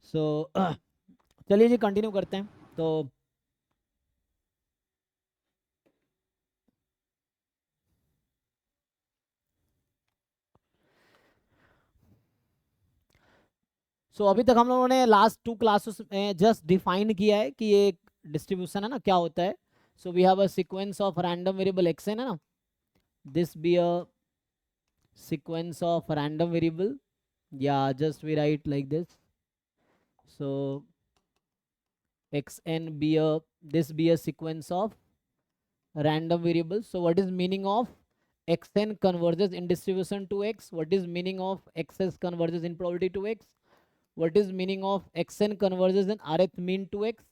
सो चलिए जी कंटिन्यू करते हैं। तो अभी तक हम लोगों ने लास्ट 2 क्लासेस में जस्ट डिफाइन किया है कि ये डिस्ट्रीब्यूशन है ना, क्या होता है। So we have a sequence of random variable xn है ना, this be a sequence of random variable, yeah, just we write like this. So xn be a, this be a sequence of random variables. So what is meaning of xn converges in distribution to x? What is meaning of xs converges in probability to x? What is meaning of xn converges in rth mean to x?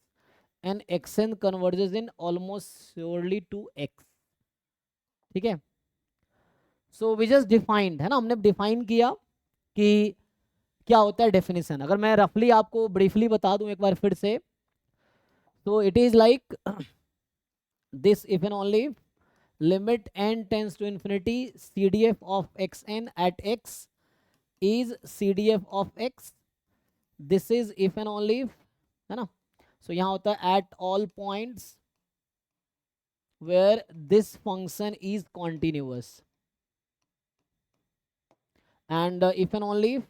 And xn converges in almost surely to x. ठीक है। So we just defined है ना, हमने define किया कि क्या होता है डेफिनेशन। अगर मैं रफली आपको ब्रीफली बता दूं एक बार फिर से, तो it is like this if and only limit n tends to infinity cdf of xn at x is cdf of x. This is if and only if, है ना। सो यहाँ होता है at all points where this function is continuous, and if and only if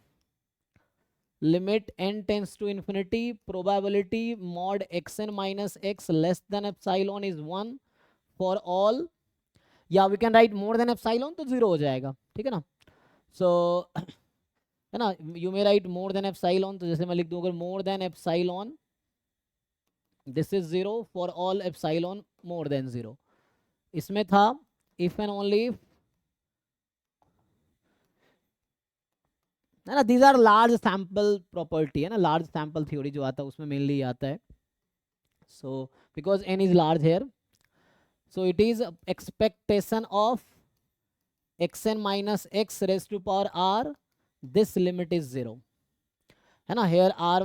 limit n tends to infinity probability mod xn minus x less than epsilon is 1 for all, या we can write more than epsilon, तो zero हो जाएगा, ठीक है ना। So है ना, you may write more than epsilon, तो जैसे मैं लिख दूं अगर more than epsilon this is zero for all epsilon more than zero. इसमें था इफ एंड ओनली, है ना, these are large sample property, है ना, लार्ज सैंपल थ्योरी जो आता है उसमें मेनली आता है। So because n is large here, so it is expectation of xn minus x raised to power r, this limit is 0, है ना। here r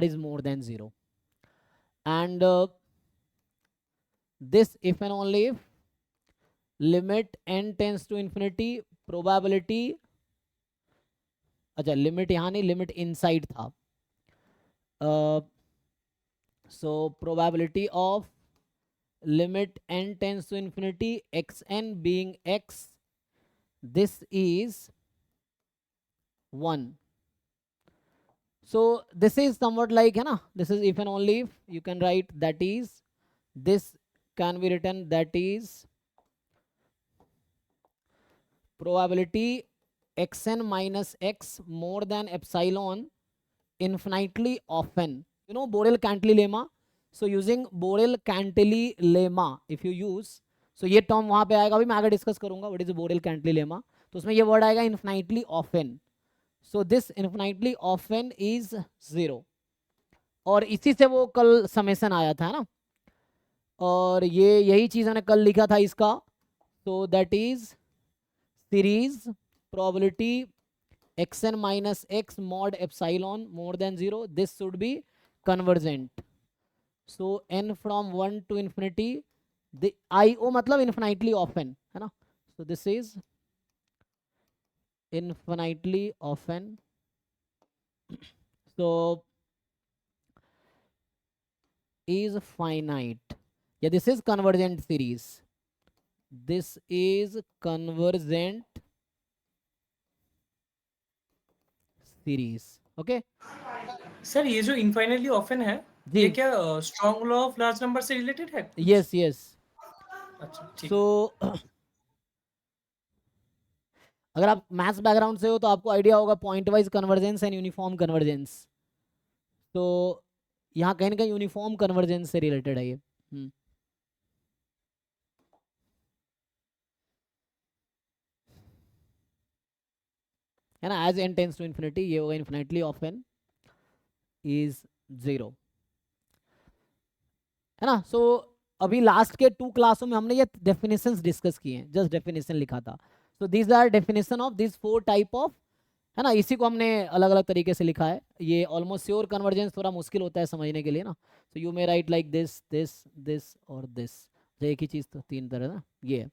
is more than 0, and this if and only if limit n tends to infinity probability, अच्छा limit यहाँ नहीं, limit inside था। so probability of limit n tends to infinity xn being x, this is 1. So this is somewhat like, है ना, this is if and only if, you can write that is, this can be written that is probability xn minus x more than epsilon infinitely often, you know Borel cantilelemma. So using Borel cantilelemma if you use, so ये term वहां पे आएगा, अभी मैं आगे discuss करूंगा what is boreal कैंटिलेमा, तो उसमें ये वर्ड आएगा infinitely often. So this infinitely often is 0, और इसी से वो कल समेसन आया था ना, और ये यही चीज मैंने कल लिखा था इसका। तो that is series probability xn minus x mod epsilon more than 0, this should be convergent. So n from 1 to infinity, the io मतलब infinitely often, है ना। so this is infinitely often. so is finite, yeah, this is convergent series, this is convergent series, okay sir ये जो infinitely often है, जी। ये क्या strong law of large number से related है कुछ? Yes yes. अच्छा ठीक सो है। अगर आप मैथ्स बैकग्राउंड से हो तो आपको आइडिया होगा point wise convergence and uniform convergence. तो यहाँ कहीं ना कहीं यूनिफॉर्म कन्वर्जेंस से रिलेटेड है ये। है ना, as n tends to infinity, ये होगा इन्फिनिटली ऑफ एन इज 0, है ना। सो अभी लास्ट के 2 क्लासों में हमने ये डेफिनेशंस डिस्कस किए हैं, जस्ट डेफिनेशन लिखा था। So these are definition of this 4 type of, है ना, इसी को हमने अलग अलग तरीके से लिखा है। ये ऑलमोस्ट श्योर कन्वर्जेंस थोड़ा मुश्किल होता है समझने के लिए ना, so you may right like this this this और दिस, एक ही चीज़ तो 3 तरह ना, ये है।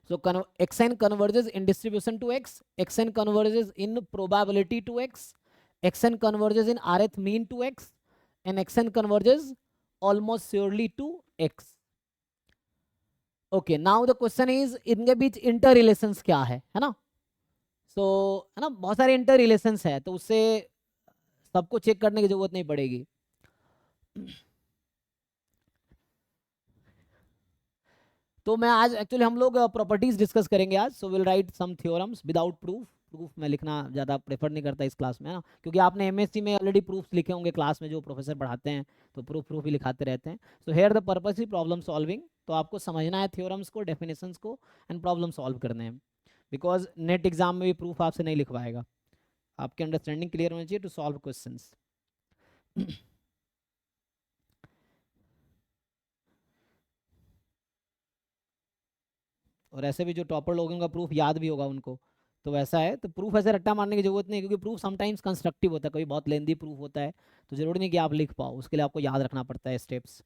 So xn converges in distribution to x, xn converges in probability to x, xn converges in rth mean to x, and xn converges almost surely to x. Okay, now the question is इनके बीच inter relations क्या है ना? So है ना, बहुत सारे inter relations है, तो उससे सबको चेक करने की जरूरत नहीं पड़ेगी. तो मैं आज एक्चुअली हम लोग प्रॉपर्टीज डिस्कस करेंगे आज. So will write some theorems without proof. Proof मैं लिखना ज़्यादा प्रेफर नहीं करता इस क्लास में, है ना, क्योंकि आपने एमएससी में ऑलरेडी प्रूफ लिखे होंगे क्लास में, जो प्रोफेसर पढ़ाते हैं तो प्रूफ ही लिखाते रहते हैं. So here the purpose is problem solving. तो आपको समझना है थ्योरम्स को, डेफिनेशंस को, एंड प्रॉब्लम सॉल्व करने हैं. बिकॉज नेट एग्जाम में भी प्रूफ आपसे नहीं लिखवाएगा. आपकी अंडरस्टैंडिंग क्लियर होनी चाहिए टू सॉल्व क्वेश्चंस. और ऐसे भी जो टॉपर लोगों का प्रूफ याद भी होगा उनको, तो वैसा है. तो प्रूफ ऐसे रट्टा मारने की जरूरत नहीं, क्योंकि प्रूफ समटाइम्स कंस्ट्रक्टिव होता है, कभी बहुत लेंदी प्रूफ होता है, तो जरूरी नहीं कि आप लिख पाओ, उसके लिए आपको याद रखना पड़ता है स्टेप्स.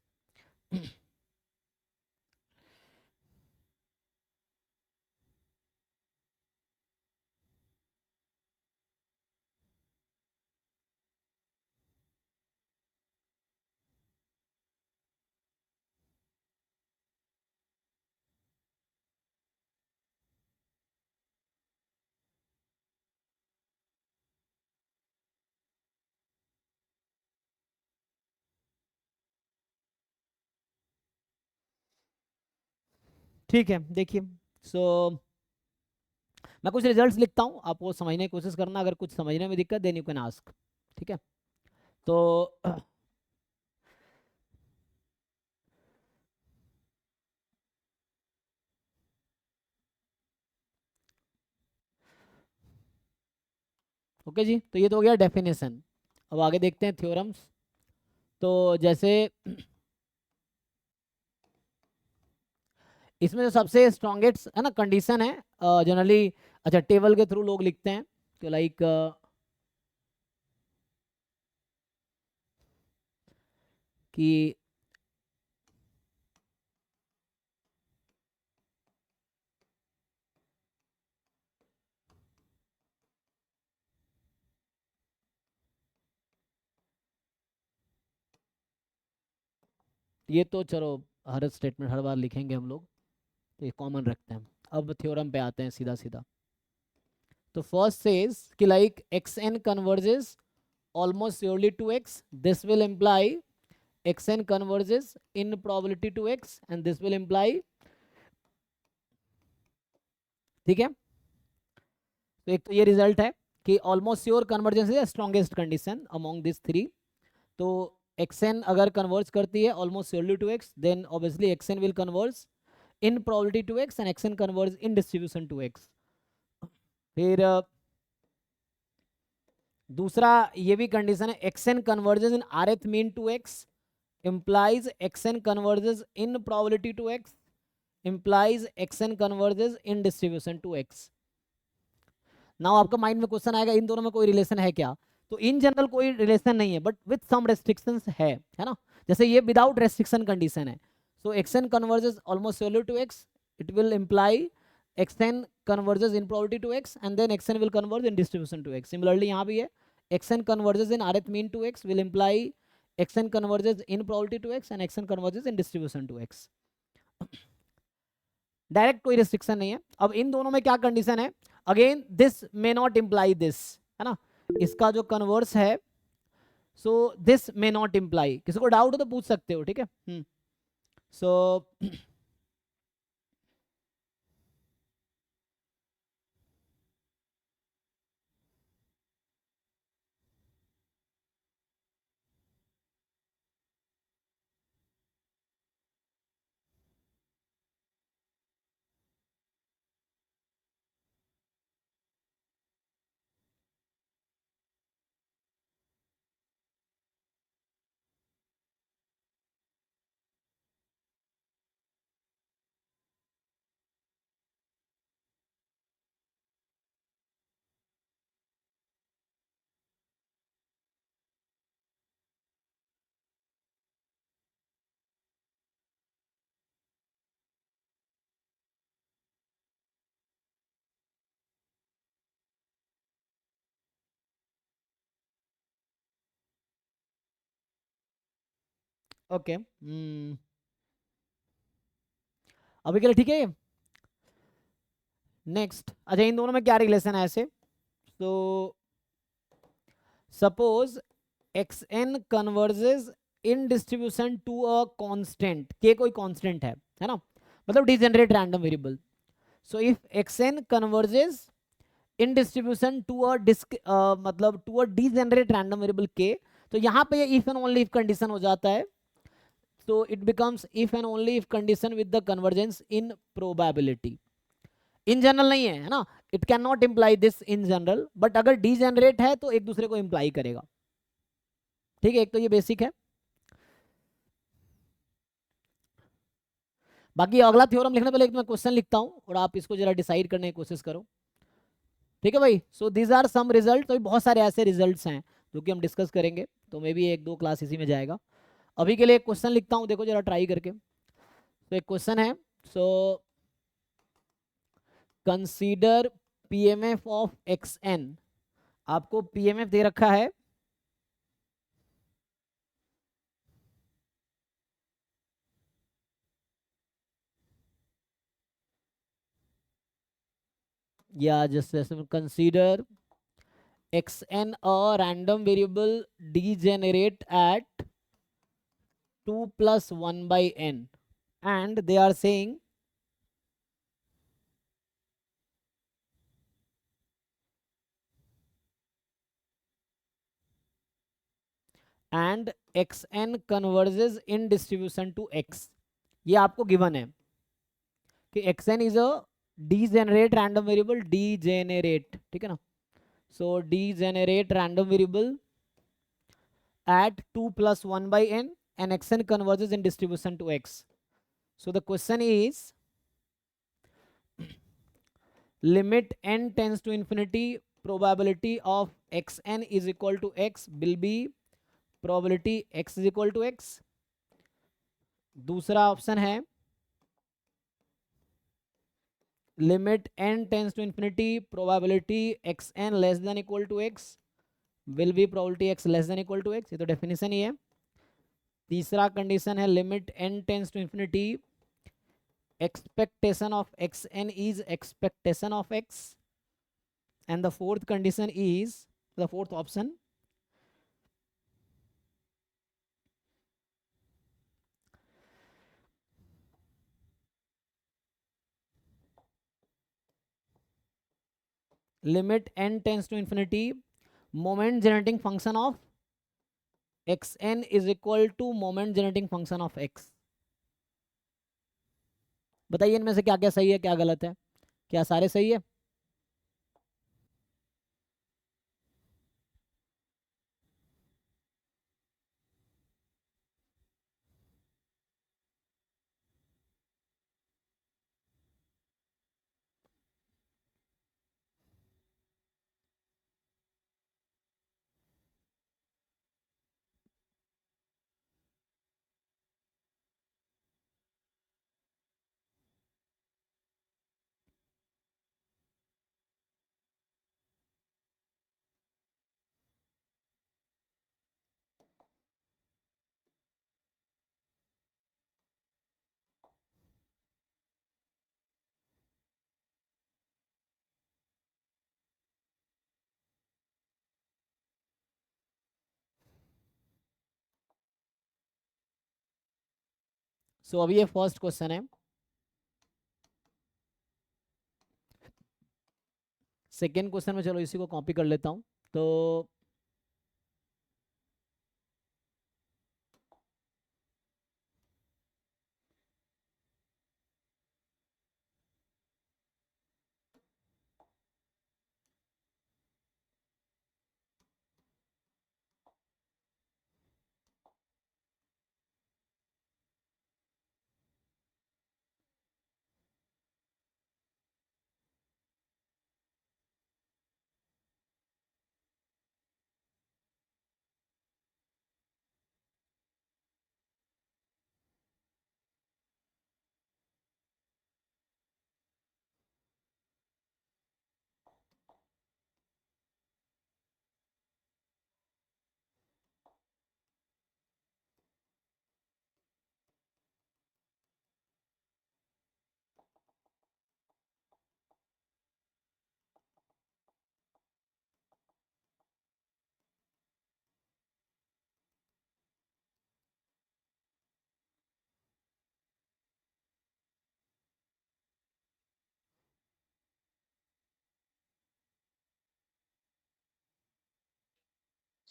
ठीक है, देखिए. सो मैं कुछ रिजल्ट्स लिखता हूँ, आप वो समझने की कोशिश करना. अगर कुछ समझने में दिक्कत, देन यू कैन आस्क. ठीक है. तो ओके जी, तो ये तो हो गया डेफिनेशन. अब आगे देखते हैं थ्योरम्स. तो जैसे इसमें जो सबसे स्ट्रॉन्गेस्ट है ना कंडीशन है, जनरली अच्छा टेबल के थ्रू लोग लिखते हैं. तो लाइक कि ये तो चलो हर स्टेटमेंट हर बार लिखेंगे हम लोग, तो ये कॉमन रखते हैं. अब थ्योरम पे आते हैं सीधा सीधा. तो फर्स्ट सेज कि like x N converges almost surely to x, this will imply x N converges in probability to x, and this will imply. ठीक है. तो एक तो ये रिजल्ट है कि almost sure convergence is strongest condition among this three. तो xn अगर कन्वर्ज करती है almost surely to x, then obviously xn will converge in probability to x, and xn converge in distribution to x. फिर दूसरा ये भी condition है, xn converges in rth mean to x implies xn converges in probability to x implies xn converges in distribution to x. Now आपका mind में question आएगा, इन दोनों में कोई रिलेशन है क्या? तो इन जनरल कोई रिलेशन नहीं है, बट विथ सम रेस्ट्रिक्शंस है ना. जैसे ये विदाउट रेस्ट्रिक्शन कंडीशन है. सो xn converges almost surely to x, it will imply xn converges in probability to x, and then xn will converge in distribution to x. Similarly यहाँ भी है, xn converges in rth mean to x will imply xn converges in probability to x, and xn converges in distribution to x. Direct कोई restriction नहीं है. अब इन दोनों में क्या कंडीशन है? Again this may not imply this, है ना. इसका जो कन्वर्स है, so this may not imply. किसी को डाउट हो तो पूछ सकते हो, ठीक है. सो ओके अभी के लिए ठीक है ये। नेक्स्ट, अच्छा इन दोनों में क्या रिलेशन है ऐसे, तो suppose X N converges in distribution to a constant, k कोई कांस्टेंट है ना, मतलब degenerate random variable. So if x N converges in distribution to a disc मतलब to a degenerate random variable k, तो यहाँ पे ये if and only if condition हो जाता है, so it becomes if and only if condition with the convergence in probability। In general नहीं है ना, it can not imply this in general, but अगर डीजेनरेट है तो एक दूसरे को इम्प्लाई करेगा। ठीक है, एक तो ये बेसिक है। बाकी अगला थ्योरम लिखने पहले एक मैं क्वेश्चन लिखता हूं और आप इसको जरा डिसाइड करने की कोशिश करो। ठीक है भाई, so these are some result, तो बहुत सारे ऐसे रिजल्ट्स हैं जो कि हम डिस्कस करेंगे, तो मे भी एक दो क्लास इसी में जाएगा। अभी के लिए एक क्वेश्चन लिखता हूं, देखो जरा ट्राई करके। तो एक क्वेश्चन है, so consider PMF of x n. आपको पीएमएफ दे रखा है, या just consider x n a random variable degenerate at 2 plus 1 by n, and they are saying and xn converges in distribution to x। ये आपको given है कि xn is a degenerate random variable, degenerate, ठीक है ना। So degenerate random variable at 2 plus 1 by n and xn converges in distribution to x। So the question is limit n tends to infinity, probability of xn is equal to x will be probability x is equal to x। दूसरा option है limit n tends to infinity, probability x n less than equal to x will be probability x less than equal to x, ये तो definition ही है। तीसरा condition है limit n tends to infinity, expectation of xn is expectation of x, and the fourth condition is the fourth option limit n tends to infinity, moment generating function of xn is equal to moment generating function of x। बताइए इनमें से क्या क्या सही है क्या गलत है, क्या सारे सही है। सो अभी ये फर्स्ट क्वेश्चन है। सेकेंड क्वेश्चन में चलो इसी को कॉपी कर लेता हूं। तो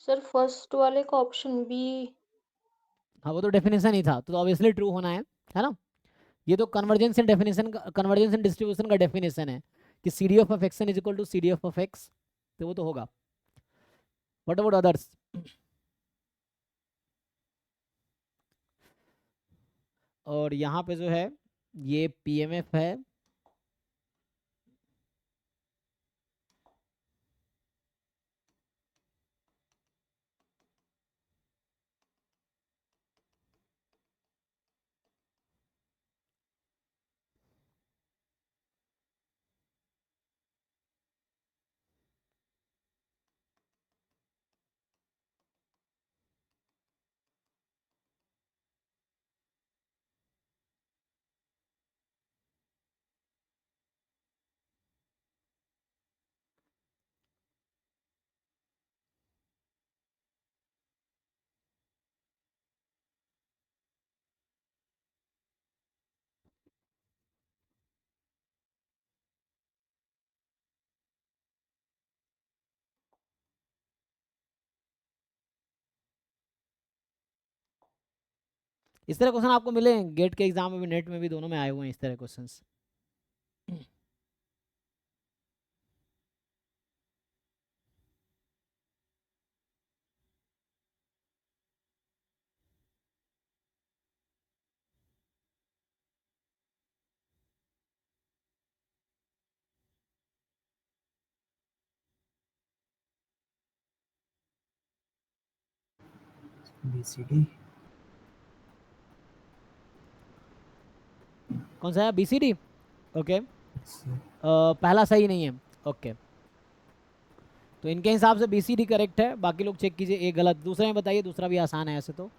सर फर्स्ट वाले का ऑप्शन बी। हाँ वो तो डेफिनेशन ही था, तो ऑब्वियसली ट्रू होना है ना। ये तो कन्वर्जेंस एंड डेफिनेशन का, कन्वर्जेंस एंड डिस्ट्रीब्यूशन का डेफिनेशन है कि C D of x n is equal to C D of x, तो वो तो होगा। What about others? और यहाँ पे जो है ये पीएमएफ है, इस तरह क्वेश्चन आपको मिले गेट के एग्जाम में भी, नेट में भी, दोनों में आए हुए हैं इस तरह क्वेश्चंस। BCD कौन सा है? बीसीडी। ओके, पहला सही नहीं है। ओके, तो इनके हिसाब से बीसीडी करेक्ट है, बाकी लोग चेक कीजिए एक गलत। दूसरे में बताइए, दूसरा भी आसान है ऐसे तो।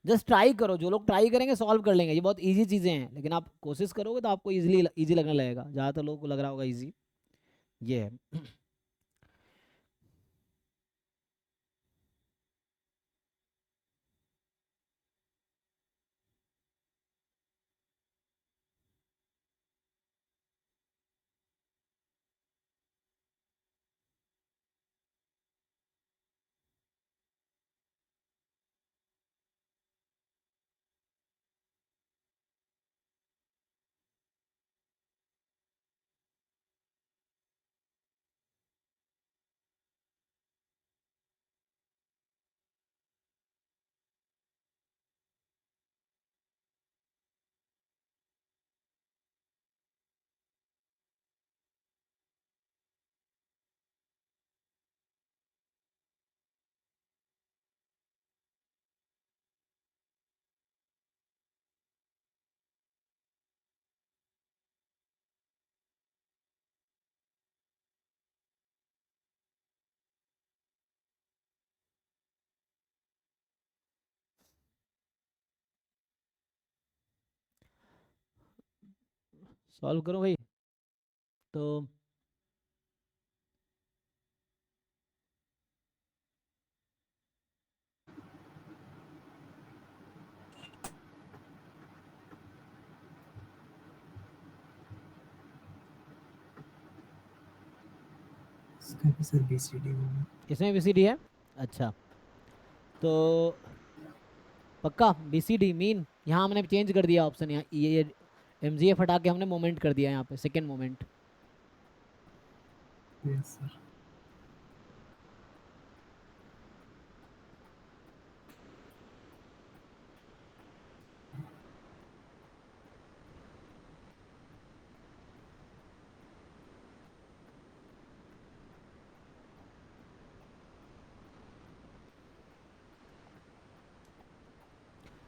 जस्ट ट्राई करो, जो लोग ट्राई करेंगे सॉल्व कर लेंगे, ये बहुत इजी चीज़ें हैं, लेकिन आप कोशिश करोगे तो आपको इजीली इजी लगने लगेगा, ज़्यादातर लोगों को लग रहा होगा इजी। ये है। सॉल्व करो भाई। तो इसका भी सर BCD होगा। इसमें बीसीडी है। अच्छा, तो पक्का बीसीडी मीन, यहाँ हमने चेंज कर दिया ऑप्शन, यहाँ ये एमजीएफ हटा के हमने मोमेंट कर दिया यहाँ पे, सेकेंड मोमेंट। Yes sir.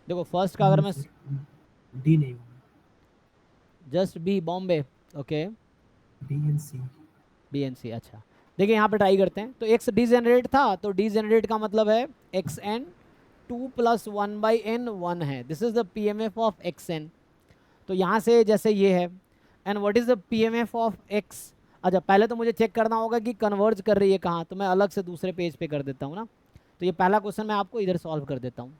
देखो फर्स्ट का अगर मैं डी नहीं होगा, just be Bombay, okay, BNC। BNC। अच्छा, देखिए यहाँ पे ट्राई करते हैं, तो एक्स डीजेनरेट था, तो डीजेनरेट का मतलब है एक्स एन 2 + 1/n 1 है, this is the PMF of x n. तो यहाँ से जैसे ये है, and what is the PMF of x, अच्छा पहले तो मुझे चेक करना होगा कि कन्वर्ज कर रही है कहाँ, तो मैं अलग से दूसरे पेज पे कर देता हूँ ना। तो ये पहला क्वेश्चन मैं आपको इधर सॉल्व कर देता हूँ।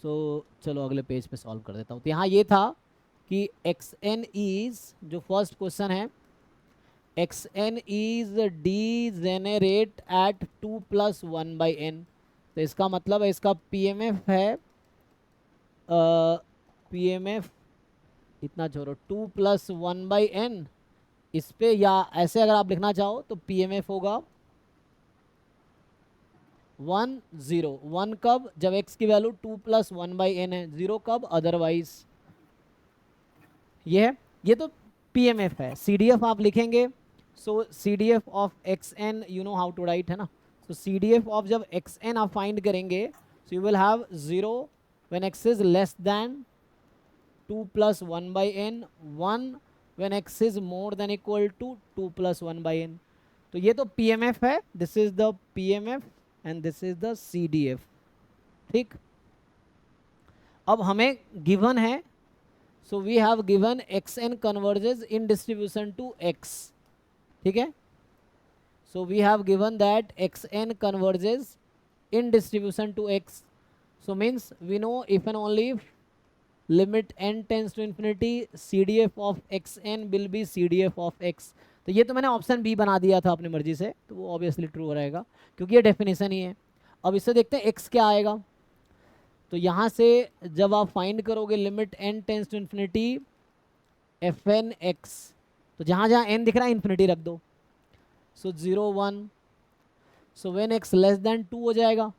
सो चलो अगले पेज पे सॉल्व कर देता हूँ। तो यहाँ ये था कि एक्स एन इज, जो फर्स्ट क्वेश्चन है, x n is degenerate at 2+1/n। तो इसका मतलब है इसका पीएमएफ है, पीएमएफ इतना छोड़ो 2+1/n इस पे, या ऐसे अगर आप लिखना चाहो तो पीएमएफ होगा 1 0। 1 कब, जब x की वैल्यू 2+1/n है, 0 कब अदरवाइज। ये है, ये तो पीएमएफ है। सीडीएफ आप लिखेंगे, so CDF of x N you know how to write, है ना। सो सीडीएफ ऑफ जब एक्स एन आप फाइंड करेंगे, so you will have 0 when x is less than 2+1/n, 1 when x is more than equal to 2+1/n। तो ये तो PMF है, this is the PMF and this is the CDF. ठीक, अब हमें given है, so we have given X N converges in distribution to x. ठीक है, so we have given that x N converges in distribution to x. So means we know if and only if limit n tends to infinity CDF of x n will be CDF of x। तो ये तो मैंने option B बना दिया था अपनी मर्जी से, तो वो ऑब्वियसली ट्रू रहेगा क्योंकि ये डेफिनेशन ही है। अब इससे देखते हैं x क्या आएगा। तो यहाँ से जब आप फाइंड करोगे limit n tends to infinity fn x, तो जहाँ जहाँ n दिख रहा है इन्फिनिटी रख दो। So 0 1, so when x less than 2 हो जाएगा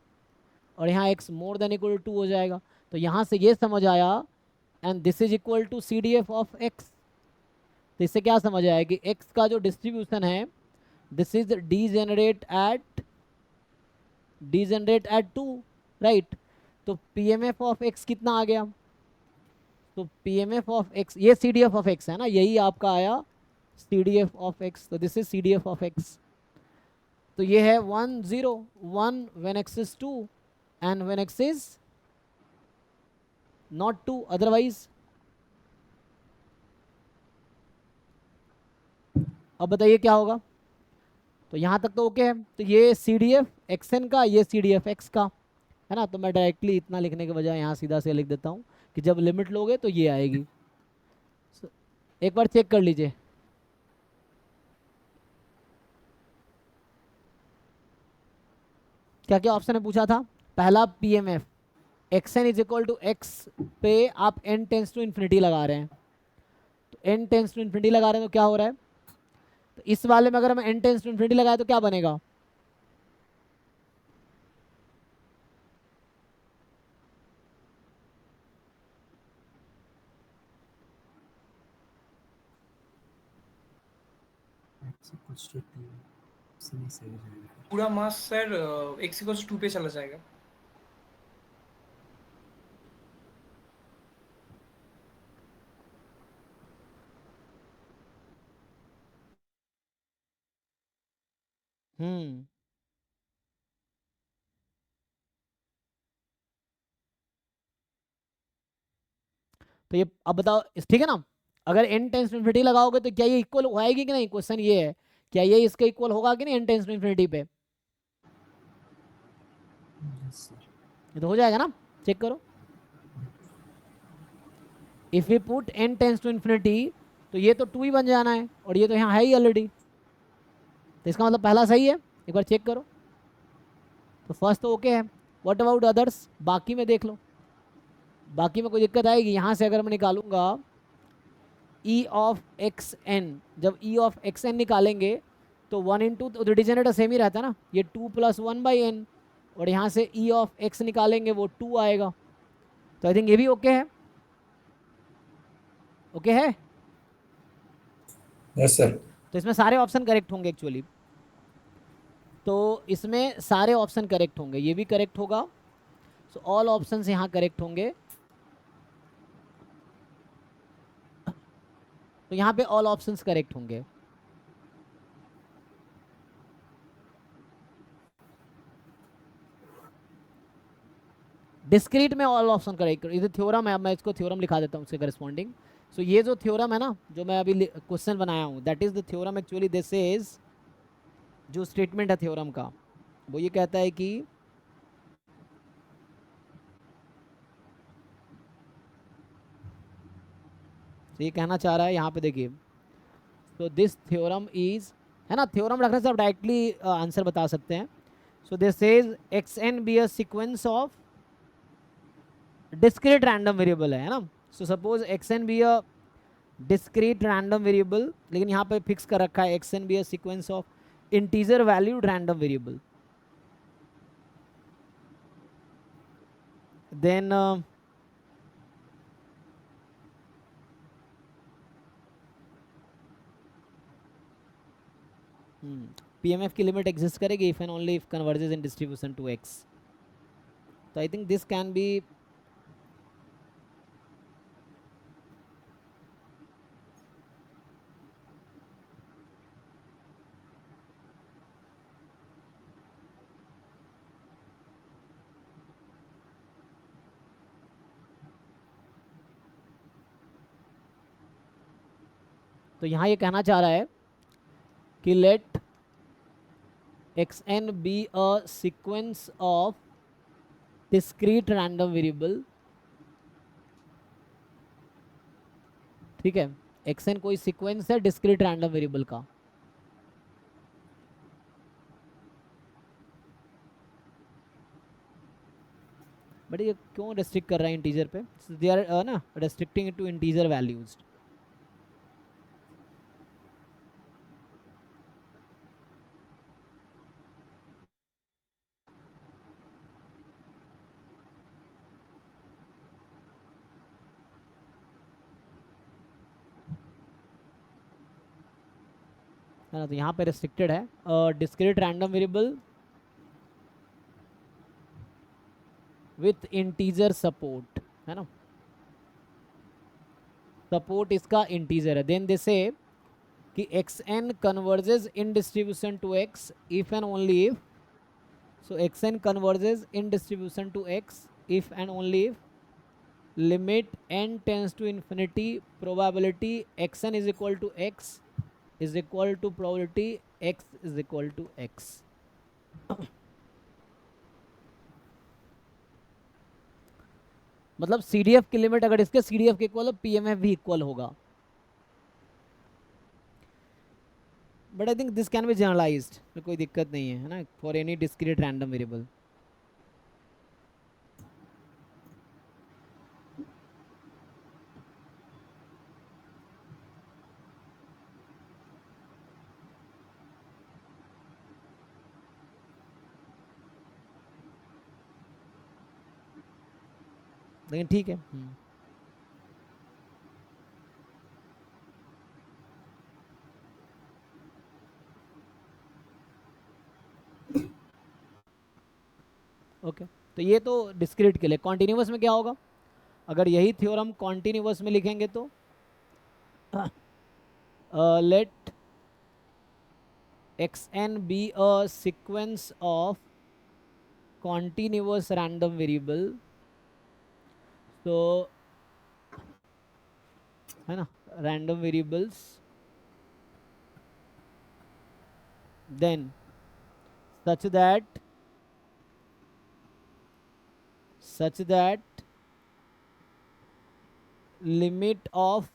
और यहाँ x more than equal to 2 हो जाएगा। तो यहाँ से ये समझ आया and this is equal to CDF of x। तो इससे क्या समझ आया कि x का जो डिस्ट्रीब्यूशन है this is degenerate at 2, right. तो पीएमएफ ऑफ x कितना आ गया, तो पीएमएफ ऑफ x ये CDF ऑफ x है ना, यही आपका आया CDF ऑफ x। तो this is CDF of x। तो ये है 1 0 1 when x is 2 and when x is not 2 otherwise. अब बताइए क्या होगा। तो यहाँ तक तो ओके है। तो ये CDF XN का, ये CDF X का, है ना। तो मैं डायरेक्टली इतना लिखने के बजाय यहाँ सीधा से लिख देता हूँ कि जब लिमिट लोगे तो ये आएगी। एक बार चेक कर लीजिए। क्या क्या ऑप्शन है पूछा था। पहला PMF XN is equal to x पे आप n टेंस टू इन्फिनिटी लगा रहे हैं। तो n टेंस टू इन्फिनिटी लगा रहे हैं तो क्या हो रहा है, तो इस वाले में अगर हम n टेंस टू इन्फिनिटी लगाए तो क्या बनेगा, x equals to 2 सही सही जाएगा। पूरा मास सर x इक्वल्स 2 पे चला जाएगा। तो ये अब बताओ ठीक है ना। अगर n टेंस टू इन्फिनिटी लगाओगे तो क्या ये इक्वल होएगी कि नहीं, क्वेश्चन ये है क्या ये इसका इक्वल होगा कि नहीं n टेंस टू इन्फिनिटी पे। Yes sir. ये तो हो जाएगा ना, चेक करो। If we put n tends to infinity तो ये तो 2 ही बन जाना है और ये तो यहाँ है ही ऑलरेडी। तो इसका मतलब पहला सही है, एक बार चेक करो। तो फर्स्ट तो ओके है, व्हाट अबाउट अदर्स, बाकी में देख लो, बाकी में कोई दिक्कत आएगी। यहाँ से अगर मैं निकालूंगा E ऑफ एक्स एन, जब E ऑफ एक्स एन निकालेंगे तो 1 इंटू, तो डिजेनरेटर सेम ही रहता है ना, ये 2+1/n, और यहाँ से E ऑफ एक्स निकालेंगे वो 2 आएगा। तो आई थिंक ये भी ओके है, ओके है। Yes sir. तो इसमें सारे ऑप्शन करेक्ट होंगे एक्चुअली, तो इसमें सारे ऑप्शन करेक्ट होंगे, ये भी करेक्ट होगा। सो ऑल ऑप्शंस यहाँ करेक्ट होंगे। तो यहाँ पे ऑल ऑप्शंस करेक्ट होंगे। डिस्क्रीट में ऑल ऑप्शन करेक्ट, इधर थ्योरम है, अब मैं इसको थ्योरम लिखा देता हूँ उसके करस्पॉन्डिंग। सो ये जो थ्योरम है ना, जो मैं अभी क्वेश्चन बनाया हूँ, that is the theorem actually. This is जो स्टेटमेंट है थ्योरम का, वो ये कहता है कि तो ये कहना चाह रहा है यहाँ पे, देखिए, तो दिस थ्योरम इज, है ना, थ्योरम रखने से आप डायरेक्टली आंसर बता सकते हैं। So this is X N be a sequence of discrete random variable है ना। So suppose X N be a discrete random variable, लेकिन यहाँ पे फिक्स कर रखा है x N be a sequence of integer valued random variable. Then PMF की limit exist करेगी if and only if converges in distribution to x. तो I think this can be, तो यहाँ ये कहना चाह रहा है कि let x N be a sequence of discrete random variable, ठीक है, एक्स एन कोई सीक्वेंस है डिस्क्रीट रैंडम वेरिएबल का। बट ये क्यों रेस्ट्रिक्ट कर रहा है इंटीजर पे? दे आर ना restricting it to integer values. है ना, तो यहाँ पे रेस्ट्रिक्टेड है discrete random variable with integer support, है ना, सपोर्ट इसका इंटीजर है। देन दे से कि x N converges in distribution to x if and only if, so x N converges in distribution to x if and only if limit n tends to infinity probability x n is equal to x is equal to probability x is equal to x। मतलब CDF की limit अगर इसके CDF के equal हो, PMF भी equal होगा। But I think this can be generalized, कोई दिक्कत नहीं है ना, for any discrete random variable. लेकिन ठीक है। ओके, तो ये तो डिस्क्रीट के लिए। कॉन्टिन्यूअस में क्या होगा? अगर यही थ्योरम कॉन्टिन्यूअस में लिखेंगे तो let x N be a sequence of continuous random variable, so है ना, random variables, then such that limit of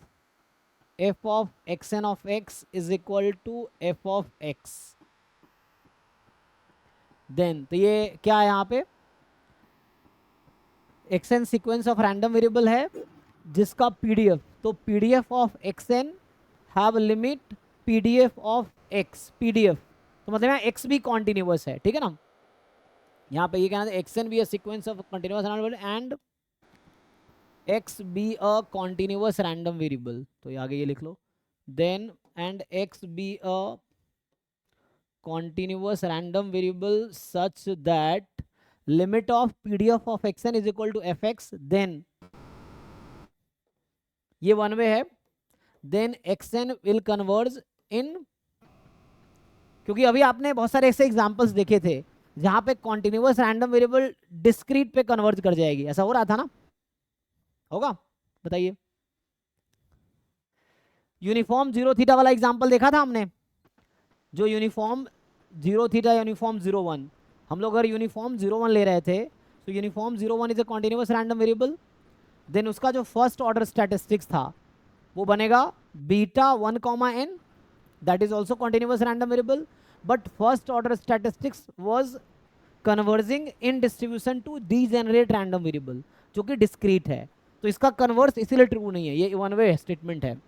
f of xn of x is equal to f of x। Then तो ये क्या है यहाँ पे, x n sequence of random variable है जिसका पीडीएफ, तो PDF of x n have limit PDF of x, PDF तो मतलब यहाँ एक्स भी कॉन्टिन्यूअस है, ठीक है ना। यहाँ पे ये कहना है X N be a sequence of continuous random and X be a continuous random variable, तो ये आगे ये लिख लो। Then and X be a continuous random variable such that limit of pdf of xn is equal to fx, then ये one way है, then xn will converge in, क्योंकि अभी आपने बहुत सारे ऐसे एग्जांपल्स देखे थे जहाँ पे कॉन्टिन्यूअस रैंडम वेरिएबल डिस्क्रीट पे कन्वर्ज कर जाएगी। ऐसा हो रहा था ना, होगा? बताइए। यूनिफॉर्म जीरो थीटा वाला एग्जांपल देखा था हमने, जो यूनिफॉर्म जीरो थीटा यूनिफॉर्म 0 1, हम लोग अगर यूनिफॉर्म 0 1 ले रहे थे, तो uniform 0 1 is a continuous random variable, then उसका जो फर्स्ट ऑर्डर स्टैटिस्टिक्स था वो बनेगा beta 1 comma n, that is also continuous random variable, but first order statistics was converging in distribution to degenerate random variable, जो कि discrete है। तो इसका कन्वर्स इसीलिए ट्रू नहीं है, ये वन वे स्टेटमेंट है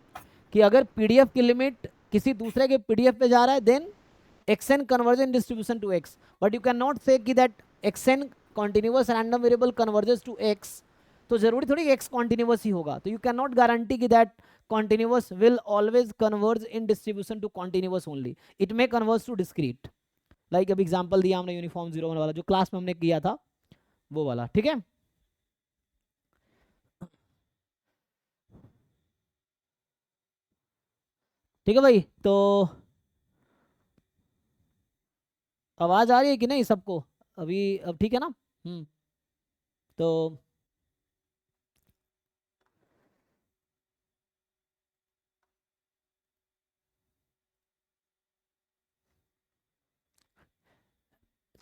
कि अगर पीडीएफ की लिमिट किसी दूसरे के पीडीएफ पे जा रहा है, then xn converges in distribution to x, but you cannot say कि that xn continuous random variable converges to x, तो जरूरी थोड़ी x continuous ही होगा, तो you cannot guarantee कि that continuous will always converge in distribution to continuous only, it may converge to discrete, like अभी example दिया हमने यूनिफॉर्म 0 1 वाला जो क्लास में हमने किया था वो वाला, ठीक है। ठीक है भाई, तो आवाज आ रही है कि नहीं सबको अभी? अब ठीक है ना? तो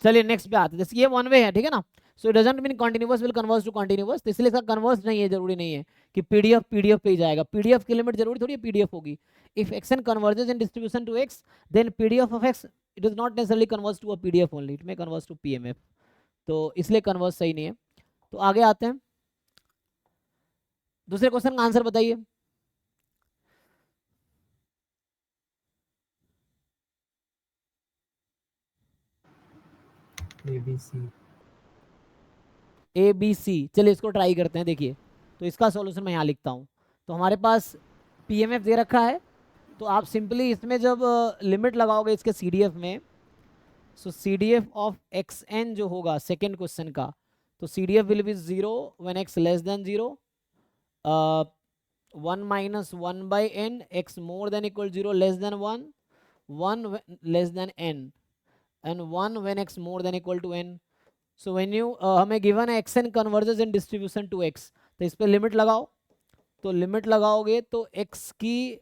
चलिए नेक्स्ट पे आते हैं। जैसे ये वन वे है, ठीक है ना, so it doesn't mean continuous will converge to continuous, तो इसलिए इसका कन्वर्स नहीं है, जरूरी नहीं है कि पीडीएफ पीडीएफ पे ही जाएगा, पीडीएफ की लिमिट जरूरी थोड़ी है पीडीएफ होगी। If x n converges in distribution to x, then PDF of x it is not necessarily converge to a PDF only, it may converge to PMF, तो इसलिए कन्वर्ज सही नहीं है। तो आगे आते हैं, दूसरे क्वेश्चन का आंसर बताइए। ABC। ए बी सी, चलिए इसको ट्राई करते हैं। देखिए, तो इसका सॉल्यूशन मैं यहाँ लिखता हूँ। तो हमारे पास पीएमएफ दे रखा है, तो आप सिंपली इसमें जब लिमिट लगाओगे इसके सीडीएफ में, so CDF of x n जो होगा सेकेंड क्वेश्चन का, तो CDF will be 0 when x less than 0, 1 minus 1 by n, x more than equal 0 less than 1, 1 less than n, and 1 when x more than equal to n. So when you हमें given है x N converges in distribution to x, तो इस पर limit लगाओ, तो limit लगाओगे तो x की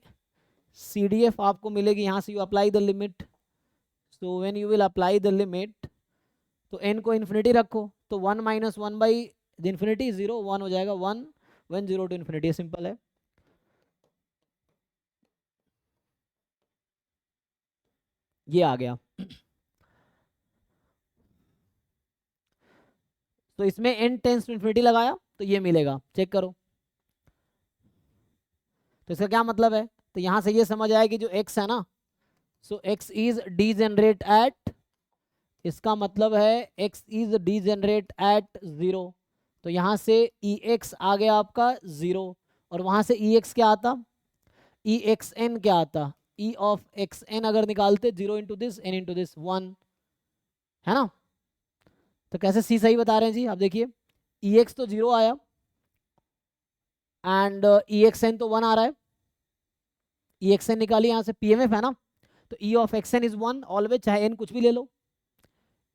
CDF आपको मिलेगी, यहाँ से you apply the limit, so when you will apply the limit, तो n को इन्फिनिटी रखो, तो 1 माइनस 1 बाई इन्फिनिटी 0, 1 हो जाएगा 1 व्हेन 0 टू इन्फिनिटी, सिंपल है। ये आ गया। तो इसमें n टेंस टू इन्फिनिटी लगाया तो ये मिलेगा, चेक करो। तो इसका क्या मतलब है? तो यहां से ये समझ आया कि जो x है ना, सो x इज डीजेनरेट एट, इसका मतलब है x इज डीजेनरेट एट 0, तो यहां से ex आ गया आपका 0, और वहां से ex क्या आता, exn क्या आता, e ऑफ xn अगर निकालते 0 into this n into this 1, है ना। तो कैसे सी सही बता रहे हैं जी, आप देखिए, ex तो 0 आया एंड exn तो 1 आ रहा है, exn निकालिए यहाँ से, pmf है ना, तो e of xn is 1 always, चाहे n कुछ भी ले लो,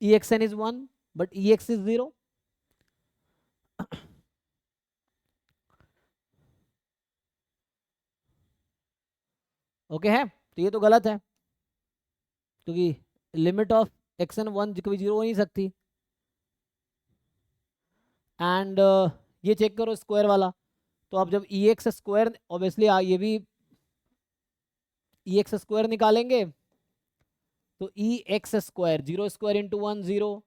exn is 1 but ex is 0। Okay है, तो ये तो गलत है, क्योंकि लिमिट ऑफ एक्सन 1 कभी 0 हो नहीं सकती। एंड ये चेक करो स्क्वायर वाला, तो अब जब ई एक्स स्क्वायर, ऑब्वियसली ये भी ई एक्स स्क्वायर निकालेंगे, तो E X square 0 square into 1 0,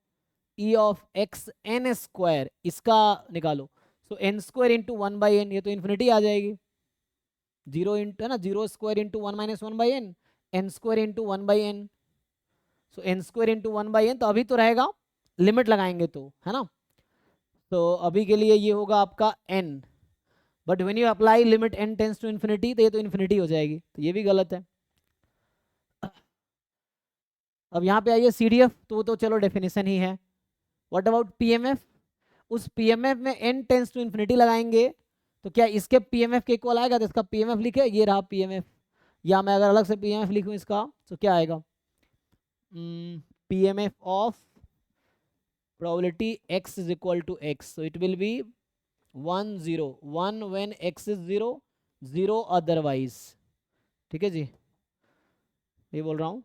E of x N square इसका निकालो, so N square into 1 by N, ये तो इन्फिनिटी आ जाएगी, 0 इंटू है ना, 0 square into 1 minus 1 by n square into 1 by n, so N square into 1 by n, तो अभी तो रहेगा, लिमिट लगाएंगे तो, है ना। तो अभी के लिए ये होगा आपका n, but when you apply limit n tends to infinity, तो ये तो इन्फिनिटी हो जाएगी, तो ये भी गलत है। अब यहाँ पे आइए CDF, तो चलो डेफिनेशन ही है। What about PMF? उस PMF में n टेंस टू इन्फिनिटी लगाएंगे, तो क्या इसके PMF के इक्वल आएगा? तो इसका PMF लिखे, ये रहा PMF, या मैं अगर अलग से PMF लिखूँ इसका, तो क्या आएगा, PMF of probability x is equal to x, so it will be 1 0 1 when x is 0 0 otherwise, ठीक है जी, ये बोल रहा हूँ।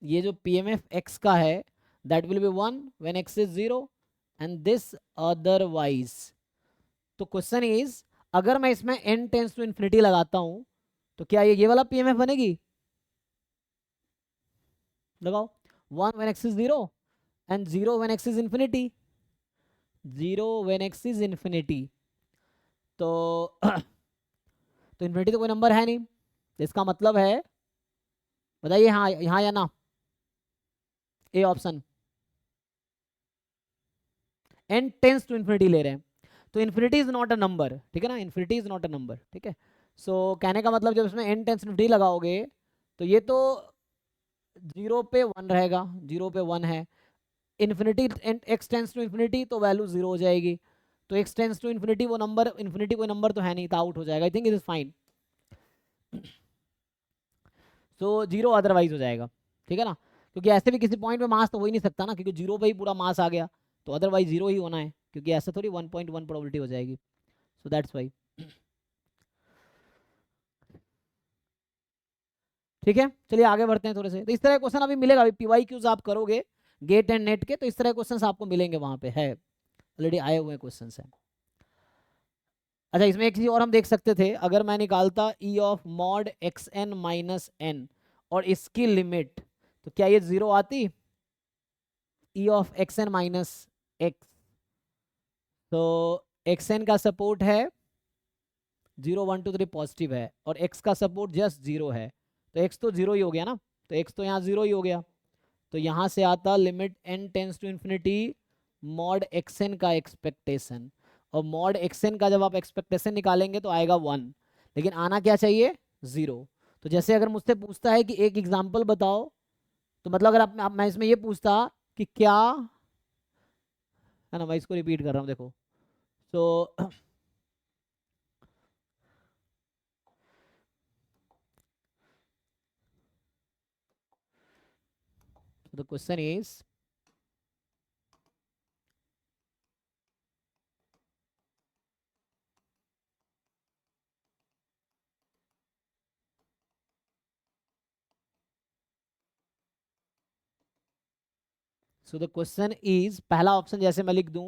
ये जो PMF x का है that will be 1 when x is 0 and this otherwise। तो क्वेश्चन इज अगर मैं इसमें n टेंस टू इन्फिनिटी लगाता हूं तो क्या ये वाला PMF बनेगी? लगाओ 1 when x is 0 and 0 when x is infinity, 0 when x is infinity। तो तो इन्फिनिटी तो कोई नंबर है नहीं, तो इसका मतलब है, बताइए हाँ यहाँ या ना, A option, n tends to infinity ले रहे हैं तो infinity is not a number, ठीक है ना, infinity is not a number, ठीक है। सो कहने का मतलब जब इसमें n टेंस टू इन्फिनिटी लगाओगे तो ये तो 0 पे 1 रहेगा, 0 पे 1 है, infinity x tends to infinity तो वैल्यू 0 हो जाएगी, तो x टेंस टू इन्फिनिटी वो नंबर, इन्फिनिटी कोई नंबर तो है नहीं, तो आउट हो जाएगा। I think it is fine, so 0 otherwise हो जाएगा, ठीक है ना, क्योंकि ऐसे भी किसी पॉइंट पे मास तो हो ही नहीं सकता ना, क्योंकि 0 पे ही पूरा मास आ गया, तो अदरवाइज 0 ही होना है, क्योंकि ऐसा थोड़ी 1.1 प्रोबेबिलिटी हो जाएगी, सो दैट्स वाई। ठीक है, चलिए आगे बढ़ते हैं थोड़े से। तो इस तरह क्वेश्चन अभी मिलेगा, अभी PYQs आप करोगे गेट एंड नेट के, तो इस तरह क्वेश्चंस आपको मिलेंगे, वहां पे है ऑलरेडी आए हुए क्वेश्चंस हैं। अच्छा, इसमें एक चीज और हम देख सकते थे, अगर मैं निकालता E of mod x n minus n और इसकी लिमिट, तो क्या ये 0 आती? E of x n minus x, तो एक्स एन का सपोर्ट है 0 1 2 3 पॉजिटिव है, और एक्स का सपोर्ट जस्ट 0 है, तो एक्स तो 0 ही हो गया ना, तो एक्स तो यहाँ 0 ही हो गया, तो यहाँ से आता limit n tends to infinity mod x n का एक्सपेक्टेशन, और मॉड एक्स एन का जब आप एक्सपेक्टेशन निकालेंगे तो आएगा 1, लेकिन आना क्या चाहिए? 0। तो जैसे अगर मुझसे पूछता है कि एक एग्जाम्पल बताओ, तो मतलब अगर मैं इसमें ये पूछता कि क्या है ना, मैं इसको रिपीट कर रहा हूँ, देखो, तो the question is, so the question is, पहला ऑप्शन जैसे मैं लिख दूं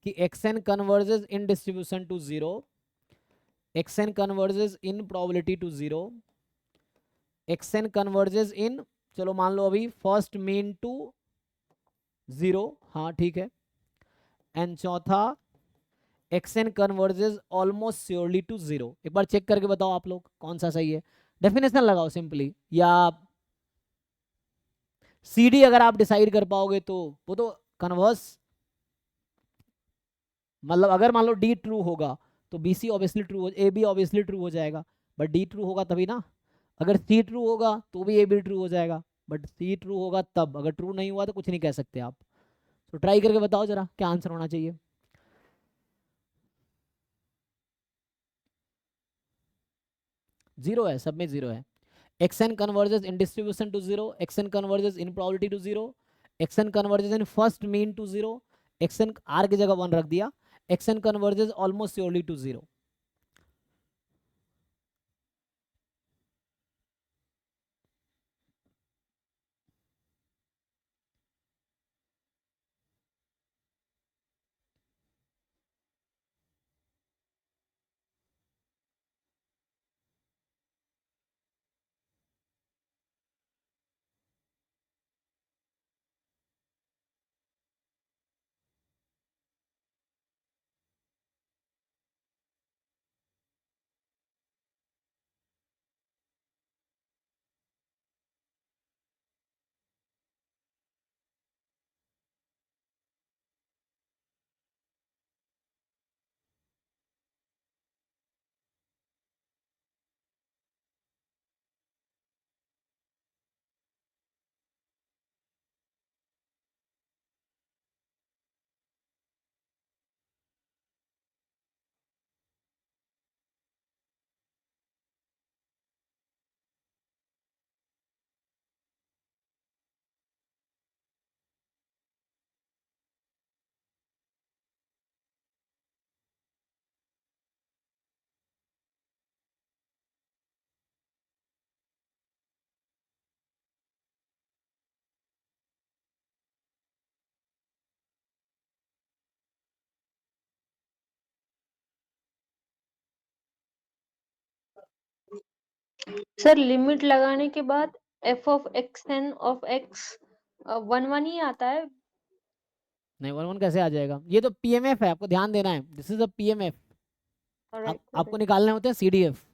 कि x N converges in distribution to 0, X N converges in probability to 0, X N converges in, चलो मान लो अभी फर्स्ट मीन टू 0, हाँ ठीक है, एंड चौथा x N converges almost surely to 0। एक बार चेक करके बताओ आप लोग कौन सा सही है, डेफिनेशन लगाओ सिंपली, या CD अगर आप डिसाइड कर पाओगे तो वो तो कन्वर्स, मतलब अगर मान लो D ट्रू होगा तो BC ऑब्वियसली ट्रू हो, AB ऑब्वियसली ट्रू हो जाएगा, बट D ट्रू होगा तभी ना, अगर C ट्रू होगा तो भी AB ट्रू हो जाएगा, बट C ट्रू होगा तब, अगर ट्रू नहीं हुआ तो कुछ नहीं कह सकते आप। तो ट्राई करके बताओ जरा क्या आंसर होना चाहिए। जीरो है, सब में जीरो है। xn converges in distribution to 0, xn converges in probability to 0, xn converges in first mean to 0, xn r की जगह 1 रख दिया, xn converges almost surely to 0। Sir limit लगाने के बाद f of xn of x 1 ही आता है। नहीं 1 1 कैसे आ जाएगा, ये तो पीएमएफ है, आपको ध्यान देना है, this is a PMF. Right आपको निकालने होते हैं CDF,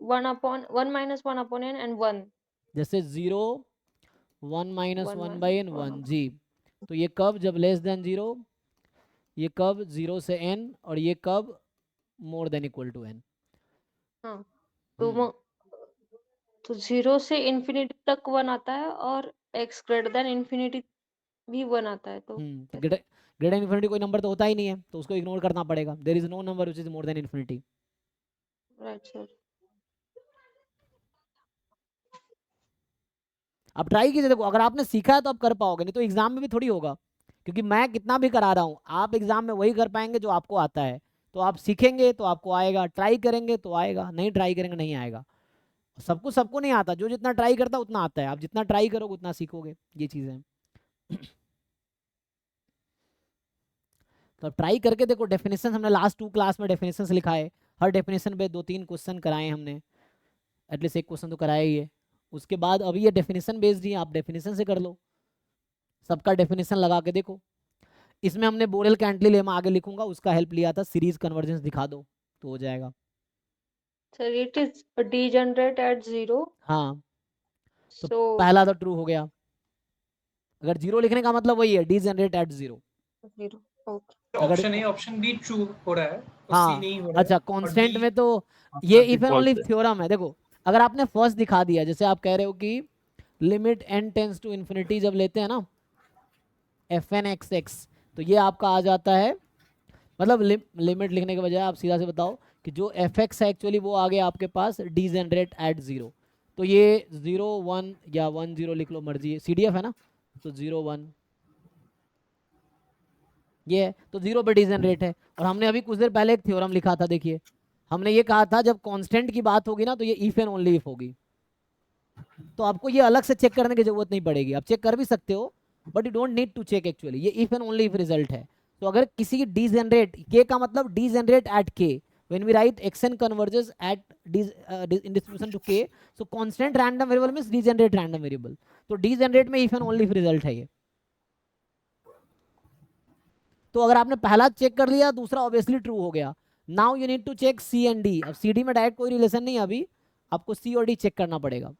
1 minus 1 upon n and 1 जैसे 0 1 माइनस 1 1 minus बाई एन 1 1 जी। तो ये कब, जब लेस देन 0, ये कब 0 से n, और ये कब more than equal to n। हाँ तो 0 से इंफिनिटी तक 1 आता है और x ग्रेटर देन इंफिनिटी भी 1 आता है, तो कैसे? ग्रेटर देन इन्फिनिटी कोई नंबर तो होता ही नहीं है, तो उसको इग्नोर करना पड़ेगा, there is no number which is more than infinity. Right sir. अब ट्राई कीजिए, देखो अगर आपने सीखा है तो आप कर पाओगे, नहीं तो एग्जाम में भी थोड़ी होगा, क्योंकि मैं कितना भी करा रहा हूँ, आप एग्जाम में वही कर पाएंगे जो आपको आता है। तो आप सीखेंगे तो आपको आएगा, ट्राई करेंगे तो आएगा, नहीं ट्राई करेंगे नहीं आएगा। सबको नहीं आता, जो जितना ट्राई करता है उतना आता है, आप जितना ट्राई करोगे उतना सीखोगे, ये चीज़ें हैं। तो अब ट्राई करके देखो, डेफिनेशन हमने लास्ट 2 क्लास में डेफिनेशन लिखा है, हर डेफिनेशन पे 2-3 क्वेश्चन कराए हमने, एटलीस्ट एक क्वेश्चन तो कराया ही है। उसके बाद अभी ये डेफिनेशन बेस्ड ही है, आप डेफिनेशन से कर लो, सबका डेफिनेशन लगा के देखो। इसमें हमने बोरेल कैंटिलीलेमा आगे लिखूंगा, उसका हेल्प लिया था, सीरीज कन्वर्जेंस दिखा दो तो हो जाएगा। Sir it is degenerate at 0, हाँ तो सो पहला तो ट्रू हो गया, अगर 0 लिखने का मतलब वही है, डीजेनरेट एट 0। 0 ओके। अगर option A option be true हो रहा है और सी हाँ नहीं हो रहा है, अच्छा, और कांस्टेंट डी में तो ये इफ एंड ओनली थ्योरम है। देखो अगर आपने फर्स्ट दिखा दिया, जैसे आप कह रहे हो कि limit n tends to infinity जब लेते हैं ना एफ एन एक्स एक्स, तो ये आपका आ जाता है, मतलब लिमिट लिखने के बजाय आप सीधा से बताओ कि जो एफ एक्स है एक्चुअली वो आ गया आपके पास डीजेनरेट एट 0। तो ये 0 1 या 1 0 लिख लो, मर्जी है, CDF है ना, तो 0 1 ये है, तो 0 पे डीजेनरेट है। और हमने अभी कुछ देर पहले एक थ्योरम लिखा था, देखिए हमने ये कहा था जब कांस्टेंट की बात होगी ना तो ये इफ एंड ओनली इफ होगी, तो आपको ये अलग से चेक करने की जरूरत नहीं पड़ेगी, आप चेक कर भी सकते हो but you don't need to check, actually ये if and only if result है। तो अगर किसी की डीजेनरेट के का मतलब degenerate at k, when we write xn converges at in distribution to k, so constant random variable means degenerate random variable, तो degenerate में if and only if result है ये। तो अगर आपने पहला चेक कर लिया, दूसरा ऑब्वियसली ट्रू हो गया। Now you need to check C and D. अब सी डी में डायरेक्ट कोई रिलेशन नहीं है, अभी आपको सी और डी चेक करना पड़ेगा।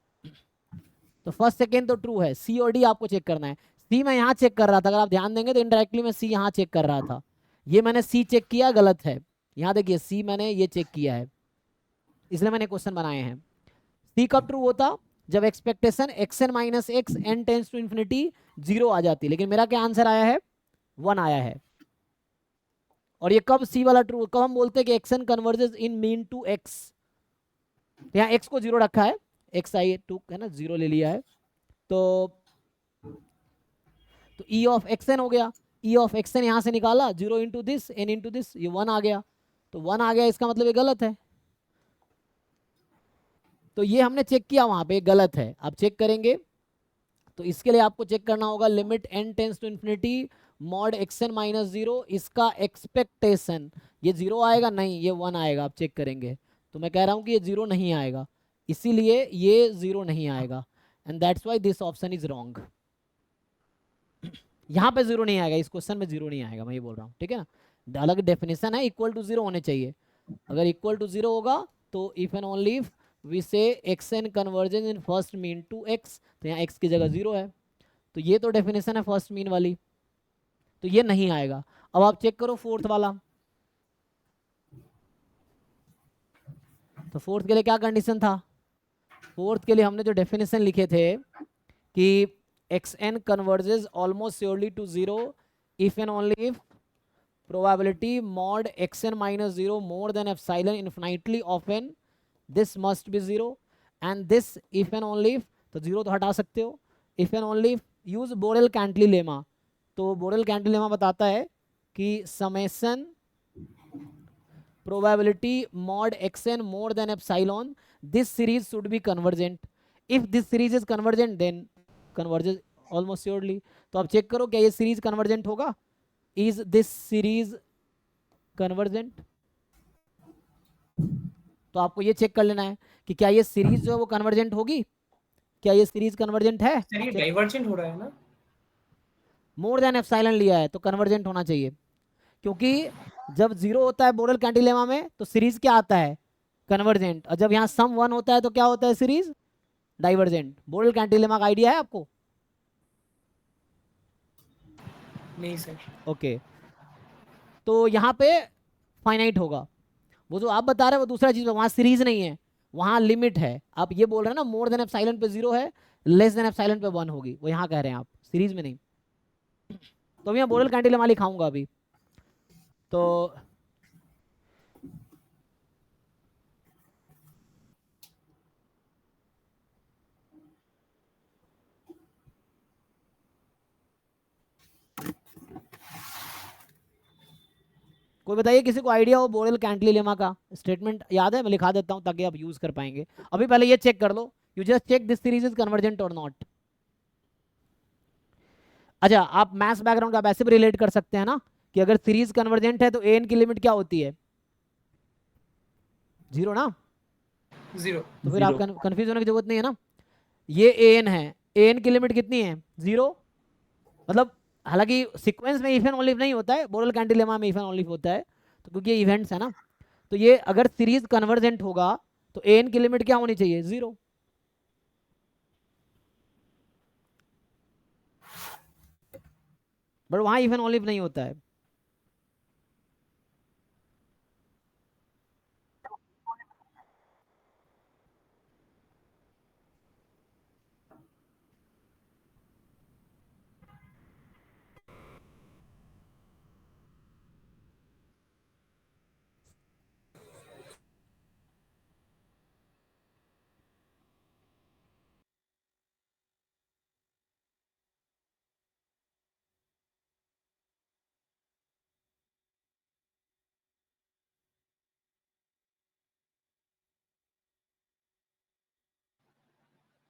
तो फर्स्ट सेकेंड तो ट्रू है, सी और डी आपको चेक करना है। सी मैं यहाँ चेक कर रहा था, अगर आप ध्यान देंगे तो इनडायरेक्टली मैं सी यहाँ चेक कर रहा था, ये मैंने सी चेक किया गलत है, यहाँ देखिए सी मैंने ये चेक किया है, इसलिए मैंने क्वेश्चन बनाए हैं। सी कब ट्रू होता, जब expectation xn minus x n tends to infinity 0 आ जाती, लेकिन मेरा क्या आंसर आया है 1 आया है। और ये कब सी वाला ट्रू, कब हम बोलते हैं कि xn converges in mean to x, यहाँ x को 0 रखा है, x आई 2 है ना, 0 ले लिया है, तो e ऑफ xn हो गया, e ऑफ xn यहाँ से निकाला 0 into this n into this, ये 1 आ गया, तो 1 आ गया, इसका मतलब ये गलत है। तो ये हमने चेक किया वहां पे, गलत है, आप चेक करेंगे तो इसके लिए आपको चेक करना होगा limit n tends to infinity mod xn minus 0, इसका एक्सपेक्टेशन ये 0 आएगा, नहीं ये 1 आएगा, आप चेक करेंगे। तो मैं कह रहा हूं कि ये 0 नहीं आएगा, इसीलिए ये 0 नहीं आएगा, and that's why this option is wrong. यहाँ पे 0 नहीं आएगा, इस क्वेश्चन में 0 नहीं आएगा, मैं ये बोल रहा हूँ, ठीक है ना। अलग डेफिनेशन है, इक्वल टू 0 होने चाहिए, अगर इक्वल टू 0 होगा तो if and only if we say xn convergence in first mean to x, तो यहाँ x की जगह 0 है, तो ये तो डेफिनेशन है फर्स्ट मीन वाली, तो ये नहीं आएगा। अब आप चेक करो फोर्थ वाला, तो फोर्थ के लिए क्या कंडीशन था, फोर्थ के लिए हमने जो डेफिनेशन लिखे थे कि xn converges almost surely to 0 if and only if probability mod xn minus 0 more than epsilon infinitely often this must be 0, and this if and only if, तो 0 तो हटा सकते हो, if and only if use Borel Cantelli lemma, तो Borel कैंटिलीलेमा बताता है कि summation probability mod xn more than epsilon this series should be convergent, if this series is convergent then converges almost surely। तो आप चेक करो क्या ये सीरीज कन्वर्जेंट होगा, is this series convergent, तो आपको ये चेक कर लेना है कि क्या ये सीरीज जो है वो कन्वर्जेंट होगी, क्या ये सीरीज कन्वर्जेंट है। सर ये डाइवर्जेंट हो रहा है ना? मोर देन एप्सिलॉन लिया है तो कन्वर्जेंट होना चाहिए, क्योंकि जब 0 होता है बोरेल कैंटिलेमा में तो सीरीज क्या आता है, कन्वर्जेंट, और जब यहाँ सम 1 होता है तो क्या होता है, सीरीज डाइवर्जेंट। बोरेल कैंटिलेमा का आइडिया है आपको? नहीं सर। ओके, तो यहाँ पे फाइनाइट होगा। वो जो आप बता रहे हैं वो दूसरा चीज है, वहां सीरीज नहीं है, वहां लिमिट है। आप ये बोल रहे हैं ना मोर देन एप्सिलॉन पे 0 है, लेस देन एप्सिलॉन पे 1 होगी, वो यहाँ कह रहे हैं आप, सीरीज में नहीं। तो मैं बोरेल कैंटिलेमा लिखाऊंगा अभी। तो कोई बताइए किसी को आइडिया हो बोरेल कैंटिलेमा का? स्टेटमेंट याद है? मैं लिखा देता हूँ ताकि आप यूज कर पाएंगे। अभी पहले ये चेक कर लो, you just check this series is convergent और नॉट। अच्छा, आप मैथ्स बैकग्राउंड का वैसे भी रिलेट कर सकते हैं ना, कि अगर सीरीज कन्वर्जेंट है तो एन की लिमिट क्या होती है, 0 ना। 0। तो फिर आप कंफ्यूज होने की जरूरत नहीं है ना। ये एन है, एन की लिमिट कितनी है, 0। मतलब हालांकि सीक्वेंस में इफ एंड ओनली नहीं होता है, बोरेल कैंटिलेमा में इफ एंड ओनली होता है, तो क्योंकि ये इवेंट्स है ना। तो ये अगर सीरीज कन्वर्जेंट होगा तो एन की लिमिट क्या होनी चाहिए, 0। बट वहां इफ एंड ओनली नहीं होता है।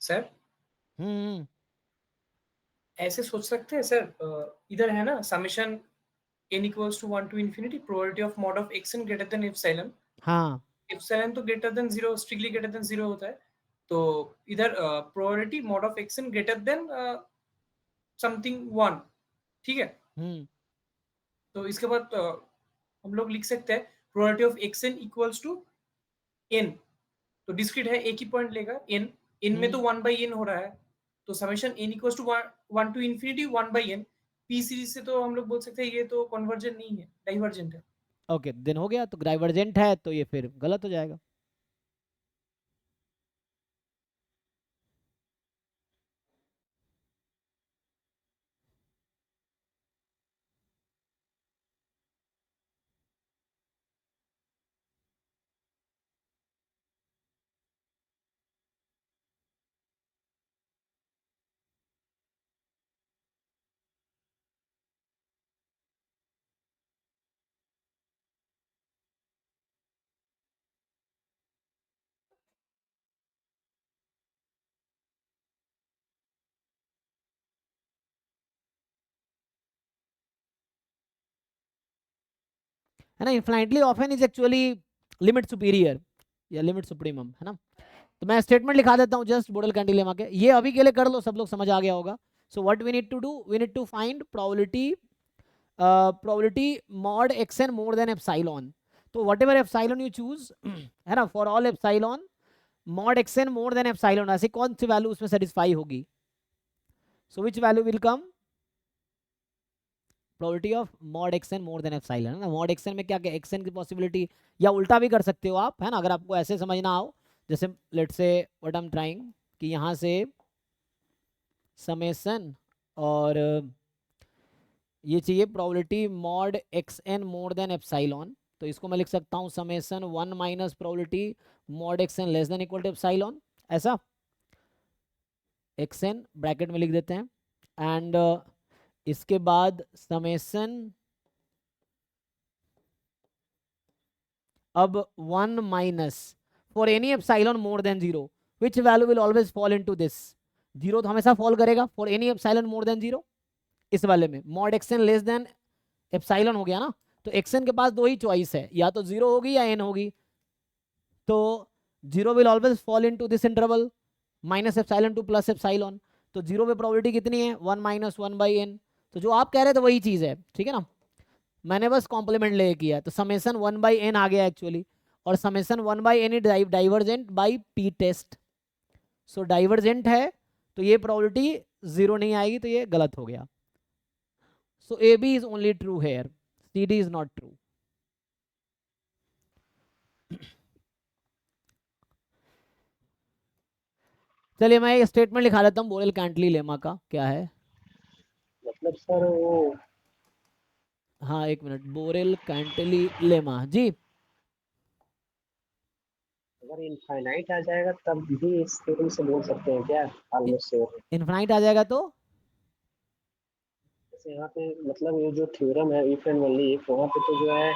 सर हम्म। ऐसे सोच सकते हैं सर, इधर है ना summation n equals to 1 to infinity probability of mod of x n greater than epsilon। हाँ। एप्सिलॉन तो greater than 0, strictly greater than 0 होता है। तो इधर probability mod of x n greater than something 1, ठीक है। हम्म। तो इसके बाद हम लोग लिख सकते हैं probability of x n equals to n. तो डिस्क्रीट है, एक ही पॉइंट लेगा एन, एन में तो 1 बाई एन हो रहा है, तो summation n equals to 1 to infinity 1 by n. P series से तो हम लोग बोल सकते हैं ये तो कन्वर्जेंट नहीं है, डाइवर्जेंट है। ओके, दिन हो गया, तो डाइवर्जेंट है तो ये फिर गलत हो जाएगा। है ना, infinitely often is actually limit superior या लिमिट सुप्रीमम, है ना। तो मैं स्टेटमेंट लिखा देता हूँ जस्ट बोरेल कैंटिलेमा के, ये अभी के लिए कर लो, सब लोग समझ आ गया होगा। So what we need to do, we need to find probability mod x N more than epsilon. तो what epsilon you choose, है ना, for all epsilon mod x N more than epsilon, ऐसी कौन सी value उसमें satisfy होगी। So which value will come, probability of mod xn more than epsilon, है ना। मॉड एक्सएन में क्या क्या एक्सएन की पॉसिबिलिटी, या उल्टा भी कर सकते हो आप, है ना, अगर आपको ऐसे समझना हो। जैसे let's say what I am trying, कि यहाँ से समेसन और ये चाहिए probability mod xn more than epsilon, तो इसको मैं लिख सकता हूँ summation 1 minus probability mod x n less than equal to epsilon, ऐसा। एक्सएन ब्रैकेट में लिख देते हैं, एंड इसके बाद समेसन अब 1 minus for any epsilon more then 0 which value will always fall into this, 0 तो हमेशा फॉल करेगा for any epsilon more then 0। इस वाले में mod x n less than epsilon हो गया ना, तो एक्सएन के पास दो ही चॉइस है, या तो 0 होगी या n होगी। तो 0 will always fall into this interval minus epsilon two plus epsilon. तो 0 पे प्रोबेबिलिटी कितनी है 1 माइनस 1/n। तो जो आप कह रहे थे वही चीज़ है, ठीक है ना, मैंने बस कॉम्प्लीमेंट ले किया, तो समेसन 1/n आ गया एक्चुअली, और summation 1/n is divergent by P test. So divergent है तो ये प्रोबेबिलिटी 0 नहीं आएगी, तो ये गलत हो गया। So A B is only true here, C D is not true. चलिए मैं एक स्टेटमेंट लिखा लेता हूँ बोरेल कैंटली लेमा का, क्या है। मतलब सर वो हाँ एक मिनट, बोरेल कैंटली लेमा जी। अगर इनफाइनाइट आ जाएगा तब भी इस थ्योरम से बोल सकते हैं क्या? Almost sure. इन्फिनाइट आ जाएगा तो जैसे यहाँ पे मतलब ये जो थ्योरम है इफ एंड ओनली इफ, वहाँ पे तो जो है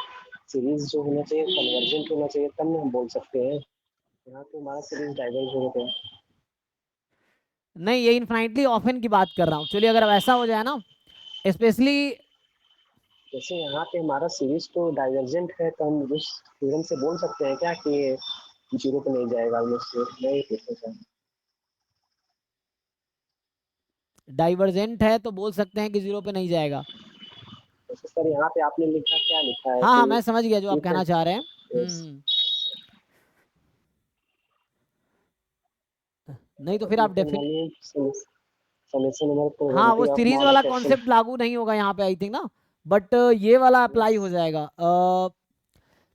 सीरीज जो होना चाहिए कन्वर्जेंट होना चाहिए, तब ना हम बोल सकते हैं। यहाँ तो हमारा सीरीज डाइवर्ज हो गया। नहीं, ये इन्फिनाइटली ऑफन की बात कर रहा हूँ। चलिए अगर वैसा हो जाए ना, स्पेशली जैसे यहाँ पे हमारा सीरीज तो डाइवर्जेंट है, तो हम उस थ्योरम से बोल सकते हैं क्या कि 0 पे नहीं जाएगा ऑलमोस्ट श्योर? मैं ये पूछना चाहता हूँ। डाइवर्जेंट है तो बोल सकते हैं कि 0 पे नहीं जाएगा। जैसे सर यहाँ पे आपने लिखा, क्या लिखा है हाँ हाँ कि मैं समझ गया जो आप if कहना and- चाह रहे हैं। yes, नहीं तो फिर आप if and definite, only summation number हाँ वो प्रोबेबिलिटी ऑफ सीरीज मॉड वाला ऑफ एक्शन। कॉन्सेप्ट लागू नहीं होगा यहाँ पे आई थिंक ना, बट ये वाला अप्लाई हो जाएगा।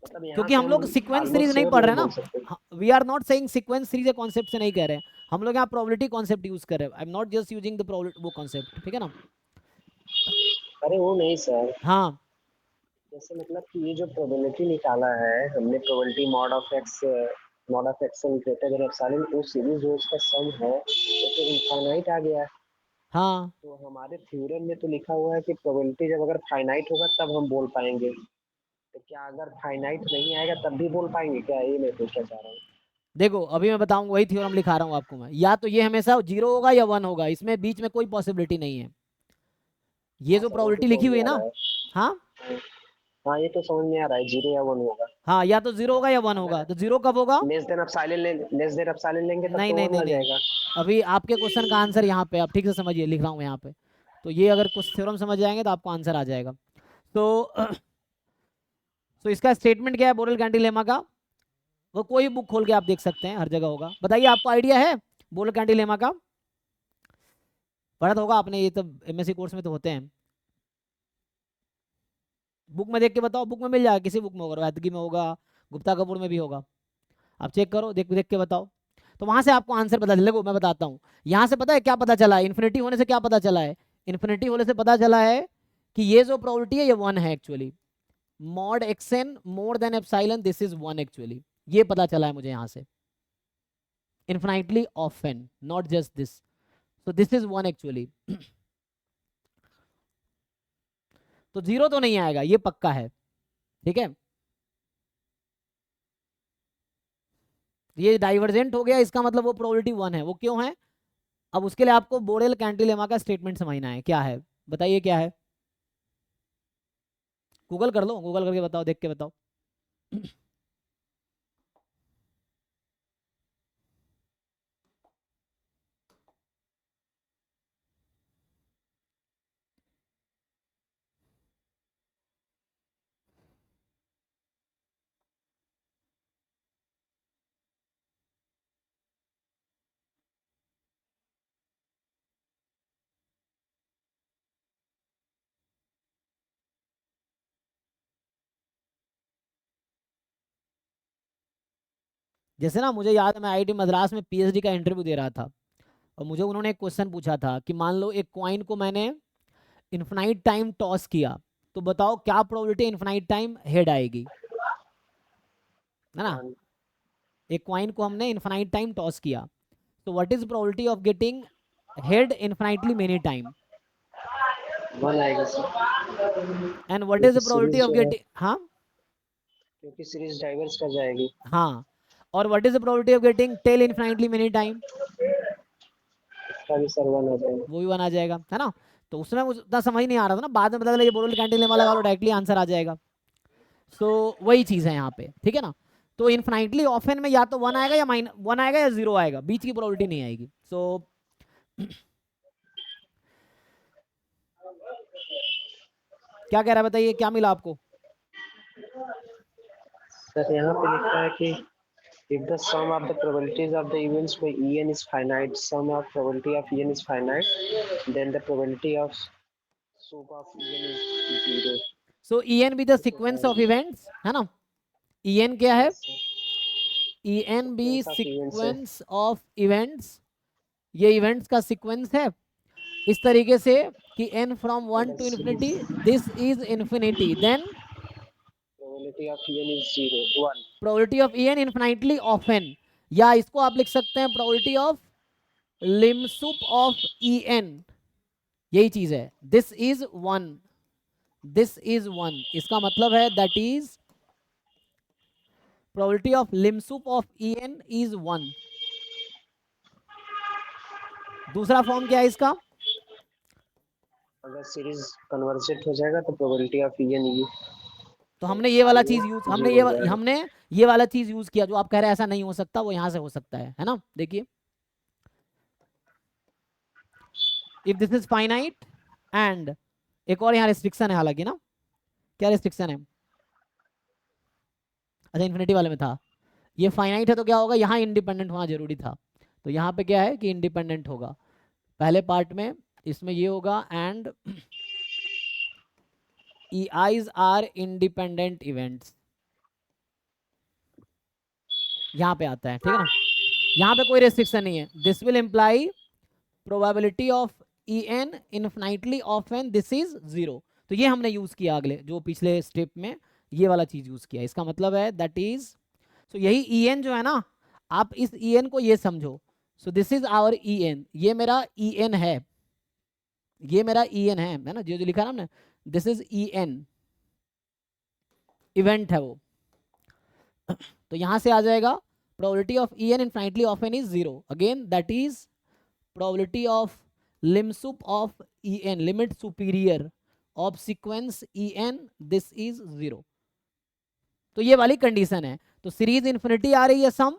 मतलब यहाँ क्योंकि से हम लोग सीक्वेंस almost सीरीज नहीं sure पढ़ रहे नहीं ना, बोल सकते। We are not saying sequence series concept से नहीं कह रहे हैं हम लोग, यहाँ प्रोबेबिलिटी कॉन्सेप्ट यूज कर रहे हैं। I am not just using the probability वो कॉन्सेप्ट, ठीक है ना। अरे वो नहीं सर, हाँ जैसे मतलब कि ये जो प्रोबेबिलिटी निकाला है हमने, probability mod of action greater than epsilon, वो सीरीज जो इसका सम है वो तो इनफाइनाइट आ गया। हाँ तो हमारे थ्योरम में तो लिखा हुआ है कि प्रोबेबिलिटी जब अगर फाइनाइट होगा तब हम बोल पाएंगे, तो क्या अगर फाइनाइट नहीं आएगा तब भी बोल पाएंगे क्या? ये मैं पूछना चाह रहा हूँ। देखो अभी मैं बताऊंगा, वही थ्योरम लिखा रहा हूँ आपको मैं, या तो ये हमेशा 0 होगा या 1 होगा, इसमें बीच में कोई पॉसिबिलिटी नहीं है। ये हाँ जो सर, वो तो प्रोबेबिलिटी लिखी समझ हुई में है आ ना, रहा है। हाँ हाँ ये तो समझ में आ रहा है, 0 या 1 होगा। हाँ, या तो 0 होगा या 1 होगा। तो 0 कब होगा? लेस देन एप्सिलॉन लेंगे तब नहीं तो नहीं 1 नहीं आ नहीं, जाएगा। अभी आपके क्वेश्चन का आंसर यहाँ पे, आप ठीक से समझिए, लिख रहा हूँ यहाँ पे। तो ये अगर कुछ थ्योरम समझ जाएंगे तो आपको आंसर आ जाएगा। तो तो इसका स्टेटमेंट क्या है बोरेल कैंटिलेमा का, वो कोई बुक खोल के आप देख सकते हैं, हर जगह होगा। बताइए आपको आइडिया है बोरेल कैंटिलेमा का? पढ़ा तो होगा आपने, ये तो एमएससी कोर्स में तो होते हैं। बुक में देख के बताओ, बुक में मिल जाएगा, किसी बुक में होगा, वैदगी में होगा, गुप्ता कपूर में भी होगा, आप चेक करो, देख देख के बताओ। तो वहां से आपको आंसर पता चलेगा। मैं बताता हूँ यहाँ से, पता है क्या पता चला है, इन्फिनिटी होने से क्या पता चला है, इन्फिनिटी होने से पता चला है कि ये जो प्रोबेबिलिटी है ये 1 है actually, mod xn more than epsilon, this is 1 actually, ये पता चला है मुझे यहाँ से। Infinitely often, not just this, so this is 1 actually. तो 0 तो नहीं आएगा, ये पक्का है, ठीक है। ये डाइवर्जेंट हो गया, इसका मतलब वो प्रोबेबिलिटी 1 है। वो क्यों है, अब उसके लिए आपको बोरेल कैंटिलेमा का स्टेटमेंट समझना है, क्या है बताइए क्या है। गूगल कर लो, गूगल करके बताओ, देख के बताओ। जैसे ना मुझे याद है, मैं आईआईटी मद्रास में पीएचडी का इंटरव्यू दे रहा था, और मुझे उन्होंने एक क्वेश्चन पूछा था कि मान लो एक कॉइन को मैंने इन्फिनाइट टाइम टॉस किया, तो बताओ क्या प्रोबेबिलिटी इन्फिनाइट टाइम हेड आएगी, है ना। एक कॉइन को हमने इन्फिनाइट टाइम टॉस किया, तो what is probability of getting head infinitely many time, 1 आएगा sir, and what is the क्योंकि प्रोबेबिलिटी सीरीज ऑफ जो है, गेटिंग, हाँ क्योंकि सीरीज डाइवर्स कर जाएगी। हाँ, और what is the probability of getting tail infinitely many time, इसका भी सर 1 आ जाएगा। वो भी 1 आ जाएगा, है ना। तो उसमें मुझे उतना समझ नहीं आ रहा था ना, बाद में पता चला ये बोरेल कैंटिलेमा लगा लो, डायरेक्टली आंसर आ जाएगा। सो वही चीज़ है यहाँ पे, ठीक है ना। तो इनफाइनटली ऑफन में या तो 1 आएगा या -1 आएगा या 0 आएगा, बीच की प्रोबेबिलिटी नहीं आएगी। सो क्या कह रहा है बताइए, क्या मिला आपको? सर यहाँ पे लिखा है कि if the sum of the probabilities of the events by En is finite, sum of probability of En is finite, then the probability of sup of En is 0. So En be the sequence of events, है ना? En क्या है? Yes, sir. En बी Sequence of events है। Sequence of events, ये इवेंट्स का सीक्वेंस है इस तरीके से कि n from 1 to infinity, this is infinity, then Probability of En is 0, 1. Probability of En infinitely often, या इसको आप लिख सकते हैं probability of lim sup of En, यही चीज है। दिस इज 1, दिस इज 1, इसका मतलब है that is probability of lim sup of En is 1। दूसरा फॉर्म क्या है इसका? अगर सीरीज कन्वर्जेंट हो जाएगा तो प्रोबेबिलिटी ऑफ En ये तो हमने ये वाला चीज यूज, zero हो जाएगा। हमने ये वाला चीज यूज किया, जो आप कह रहे हैं ऐसा नहीं हो सकता, वो यहां से हो सकता है ना? देखिए, if this is finite and एक और यहाँ रिस्ट्रिक्शन है हालांकि ना, क्या रिस्ट्रिक्शन है? अच्छा, इन्फिनिटी वाले में था, ये फाइनाइट है तो क्या होगा, यहाँ इंडिपेंडेंट होना जरूरी था, तो यहाँ पे क्या है कि इंडिपेंडेंट होगा। पहले पार्ट में इसमें ये होगा and EIs are independent events, यहाँ पे आता है, ठीक है ना? यहाँ पे कोई रेस्ट्रिक्शन नहीं है। This will imply probability of En infinitely often this is 0, तो ये हमने यूज किया अगले जो पिछले स्टेप में, ये वाला चीज यूज किया। इसका मतलब है दैट इज, सो यही En जो है ना, आप इस En को ये समझो, so this is our En, ये मेरा En है, ये मेरा En है ना, जो लिखा ना हमने, दिस इज En, इवेंट है वो। तो यहां से आ जाएगा probability of En infinitely often is 0, again that is probability of lim sup of En, limit superior of sequence En, this is 0। तो ये वाली कंडीशन है। तो सीरीज इन्फिनिटी आ रही है सम,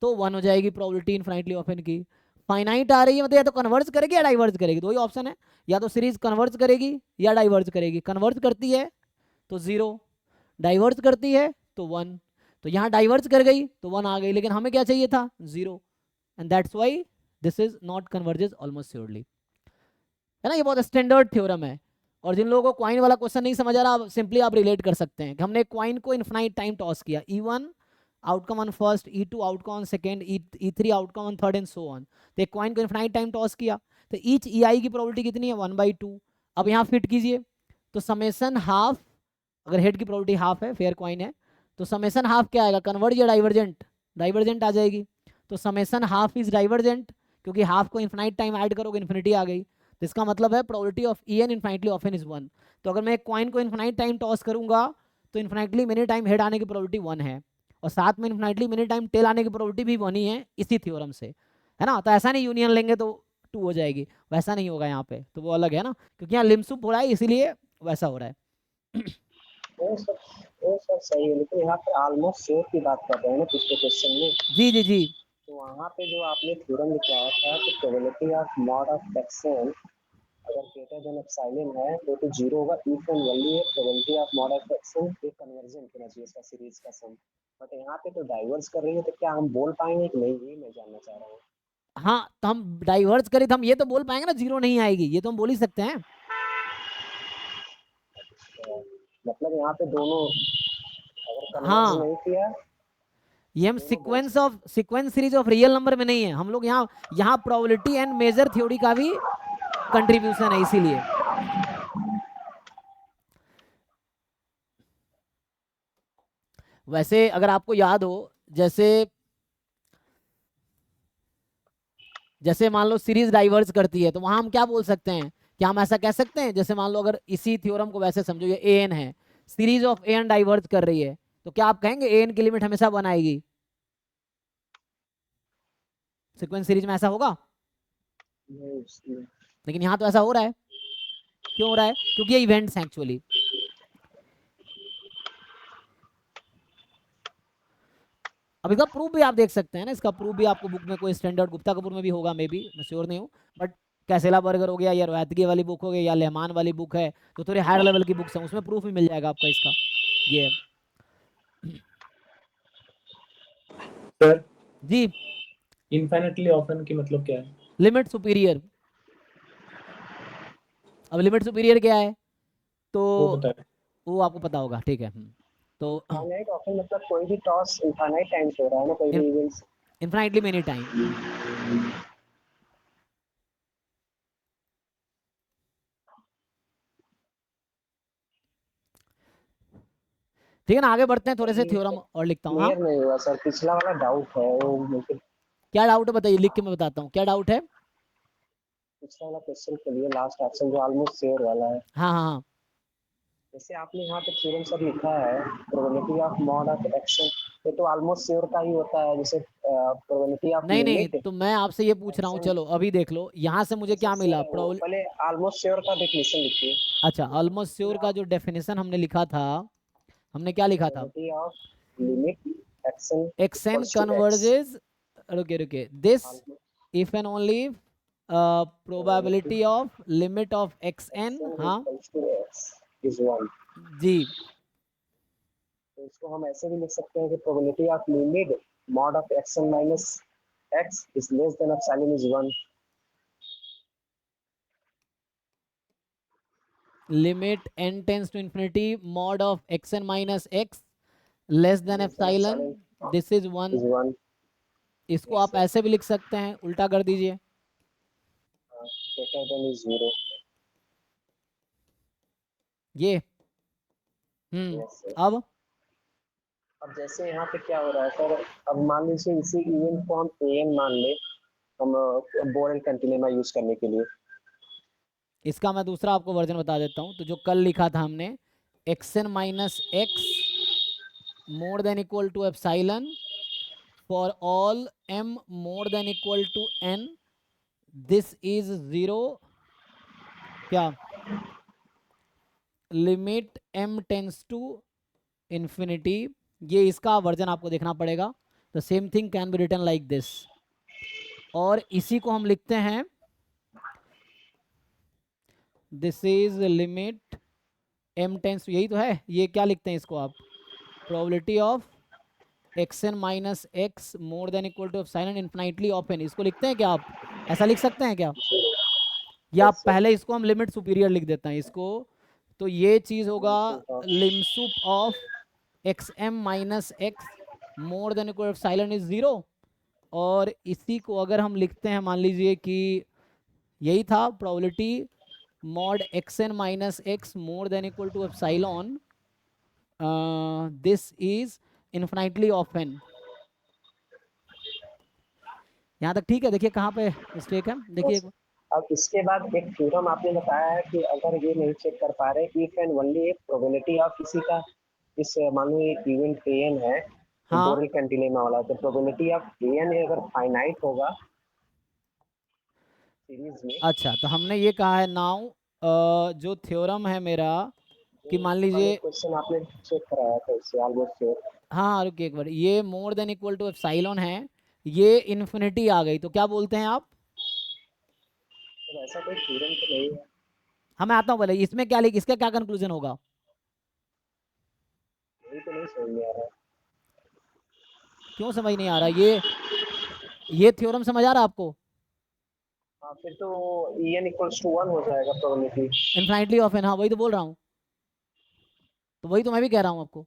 तो 1 हो जाएगी प्रोबेबिलिटी इनफिनिटली ऑफन की। फाइनाइट आ रही है मतलब या तो कन्वर्ज करेगी या डाइवर्ज करेगी, दो ही ऑप्शन है, या तो सीरीज कन्वर्ज करेगी या डाइवर्ज करेगी। कन्वर्ज करती है तो 0, डाइवर्ज करती है तो 1, तो यहाँ डाइवर्ज कर गई तो 1 आ गई, लेकिन हमें क्या चाहिए था, 0, and that's why this is not converges almost surely, है ना? ये बहुत स्टैंडर्ड थ्योरम है, और जिन लोगों को क्वाइन वाला क्वेश्चन नहीं समझ आ रहा, सिंपली आप रिलेट कर सकते हैं कि हमने क्वाइन को इनफिनाइट टाइम टॉस किया, E1 outcome on first, E2 outcome on second, E3 outcome on third and so on. तो एक क्वाइन को इनफिनाइट टाइम टॉस किया, तो ईच EI की प्रोबेबिलिटी कितनी है, 1/2। अब यहाँ फिट कीजिए, तो समेसन हाफ, अगर हेड की प्रोबेबिलिटी हाफ है, फेयर क्वाइन है, तो समेसन हाफ क्या आएगा, कन्वर्ज या डाइवर्जेंट? डाइवर्जेंट आ जाएगी। तो समेसन हाफ इज डाइवर्जेंट, क्योंकि हाफ को इनफिनाइट टाइम ऐड करोगे इन्फिनिटी आ गई, तो इसका मतलब है probability of En infinitely often is 1। तो अगर मैं एक कॉइन को इनफिनाइट टाइम टॉस करूंगा तो इनफिनिटली मेनी टाइम हेड आने की प्रोबेबिलिटी 1 है, और साथ में इनफिनिटली मेनी टाइम टेल आने की प्रोबेबिलिटी भी 1 ही है, इसी थ्योरम से, है ना? तो ऐसा नहीं यूनियन लेंगे तो 2 हो जाएगी, वैसा नहीं होगा यहाँ पे, तो वो अलग है ना, क्योंकि यहाँ लिमसुप हो रहा है इसीलिए वैसा हो रहा है। वो सब सही है, लेकिन यहाँ पे ऑलमोस्ट श्योर की बात कर रहे हैं ना पिछले क्वेश्चन में। जी जी जी, तो वहाँ पे जो आपने थ्योरम लिखवाया था कि probability of mod of action अगर ग्रेटर देन एप्सिलॉन है तो 0 होगा, इफ एंड ओनली है probability of mod of action एक कन्वर्जेंट होना चाहिए इसका सीरीज का सम। बट यहाँ पे तो डाइवर्स कर रही है, तो क्या हम बोल पाएंगे कि नहीं, ये मैं जानना चाह रहा हूँ। हाँ, तो हम डाइवर्स करें तो हम ये तो बोल पाएंगे ना 0 नहीं आएगी, ये तो हम बोल ही सकते हैं। मतलब यहाँ पे दोनों अगर कन्वर्ज हाँ, नहीं किया, ये हम sequence series of real number में नहीं है, हम लोग यहाँ प्रोबेबिलिटी एंड मेजर थ्योरी का भी कंट्रीब्यूशन है, इसीलिए। वैसे अगर आपको याद हो, जैसे मान लो सीरीज डाइवर्स करती है, तो वहां हम क्या बोल सकते हैं, क्या हम ऐसा कह सकते हैं, जैसे मान लो अगर इसी थ्योरम को वैसे समझो, ये an है, सीरीज ऑफ an डाइवर्स कर रही है, तो क्या आप कहेंगे an की लिमिट हमेशा 1 आएगी? सीक्वेंस सीरीज में ऐसा होगा? लेकिन यहाँ तो ऐसा हो रहा है, क्यों हो रहा है? क्योंकि ये इवेंट्स हैं एक्चुअली। अब इसका प्रूफ भी आप देख सकते हैं ना, इसका प्रूफ भी आपको बुक में कोई स्टैंडर्ड गुप्ता कपूर में भी होगा, मे बी, मैं श्योर नहीं हूँ, बट कैसेला बर्गर हो गया या रोहतगी वाली बुक हो गई या लेहमान वाली बुक है, तो थोड़ी हायर लेवल की बुक्स हैं, उसमें प्रूफ भी मिल जाएगा आपका इसका। ये है। सर जी, इनफाइनाइटली ऑफन की मतलब क्या है? Limit superior. अब लिमिट सुपीरियर क्या है, तो वो बताएं। वो आपको पता होगा, ठीक है। तो इनफाइनाइट ऑफन मतलब कोई भी टॉस इनफाइनाइट टाइम्स हो रहा है ना, कोई भी इवेंट्स। Infinitely many time. ठीक है ना, आगे बढ़ते हैं, थोड़े से थ्योरम और लिखता हूँ। हाँ, क्लियर नहीं हुआ सर, पिछला वाला डाउट है वो मुझे। क्या डाउट है बताइए, लिख के मैं बताता हूँ क्या डाउट है। पिछला वाला क्वेश्चन के लिए लास्ट ऑप्शन जो ऑलमोस्ट श्योर वाला है। हाँ हाँ हाँ, जैसे आपने यहाँ पे थ्योरम सर लिखा है probability of mod of action, ये तो ऑलमोस्ट श्योर का ही होता है। जैसे प्रोबेबिलिटी ऑफ नहीं नहीं, लिमिट तो मैं आपसे ये पूछ रहा हूँ, चलो अभी देख लो यहाँ से मुझे क्या मिला। पहले ऑलमोस्ट श्योर का डेफिनेशन लिखिए। अच्छा, ऑलमोस्ट श्योर का जो डेफिनेशन हमने लिखा था, हमने क्या लिखा था, probability of limit x n x n converges, रुके रुके, this if and only probability of limit of x n, हाँ इज 1। जी, तो इसको हम ऐसे भी लिख सकते हैं कि probability of limit mod of x n minus x is less than epsilon is 1। Limit n tends to infinity mod of x n minus x less than epsilon, this is 1। इसको आप ऐसे भी लिख सकते हैं, उल्टा कर दीजिए, ग्रेटर देन इज 0। ये अब जैसे यहाँ पे क्या हो रहा है सर, अब मान लीजिए इसी इवेंट को हम an मान ले, हम बोरेल कंटिन्यूमा यूज करने के लिए। इसका मैं दूसरा आपको वर्जन बता देता हूँ। तो जो कल लिखा था हमने, x n minus x more than equal to epsilon for all m more than equal to n, this is 0, क्या, limit m tends to infinity. ये इसका वर्जन आपको देखना पड़ेगा। The same thing can be written like this, और इसी को हम लिखते हैं, this is limit m tends, यही तो है, ये क्या लिखते हैं इसको आप, probability of x n minus x more than equal to epsilon infinitely of n, इसको लिखते हैं क्या आप, ऐसा लिख सकते हैं क्या, या पहले इसको हम लिमिट सुपीरियर लिख देते हैं इसको। तो ये चीज होगा lim sup of x m minus x more than equal epsilon is 0, और इसी को अगर हम लिखते हैं, मान लीजिए कि यही था probability mod x n minus x more than equal to epsilon, this is infinitely of n। यहाँ तक ठीक है, देखिए कहाँ पे मिस्टेक है, देखिए। अब इसके बाद एक थ्योरम आपने बताया है कि अगर ये नहीं चेक कर पा रहे, if and only probability of किसी का, इस मान लो एक इवेंट an है, हाँ, बोरेल कंटिन्यूमा वाला, तो प्रोबेबिलिटी ऑफ an अगर फाइनाइट होगा सीरीज में। अच्छा, तो हमने ये कहा है नाउ, जो थ्योरम है मेरा, कि मान लीजिए, क्वेश्चन आपने चेक कराया था इससे ऑलमोस्ट श्योर। हाँ रुकिए एक बार, ये more than equal to epsilon है, ये इन्फिनिटी आ गई, तो क्या बोलते हैं आप, तो ऐसा कोई थ्योरम तो नहीं है। हाँ मैं आता हूँ पहले, इसमें क्या लिख, इसका क्या कंक्लूजन होगा, यही तो नहीं समझ में आ रहा है। क्यों समझ नहीं आ रहा, ये थ्योरम समझ आ रहा है आपको, हाँ, फिर तो en इक्वल्स टू 1 हो जाएगा प्रोबेबिलिटी। इनफाइनाइटली ऑफ एन, हाँ वही तो बोल रहा हूँ, तो वही तो मैं भी कह रहा हूँ आपको,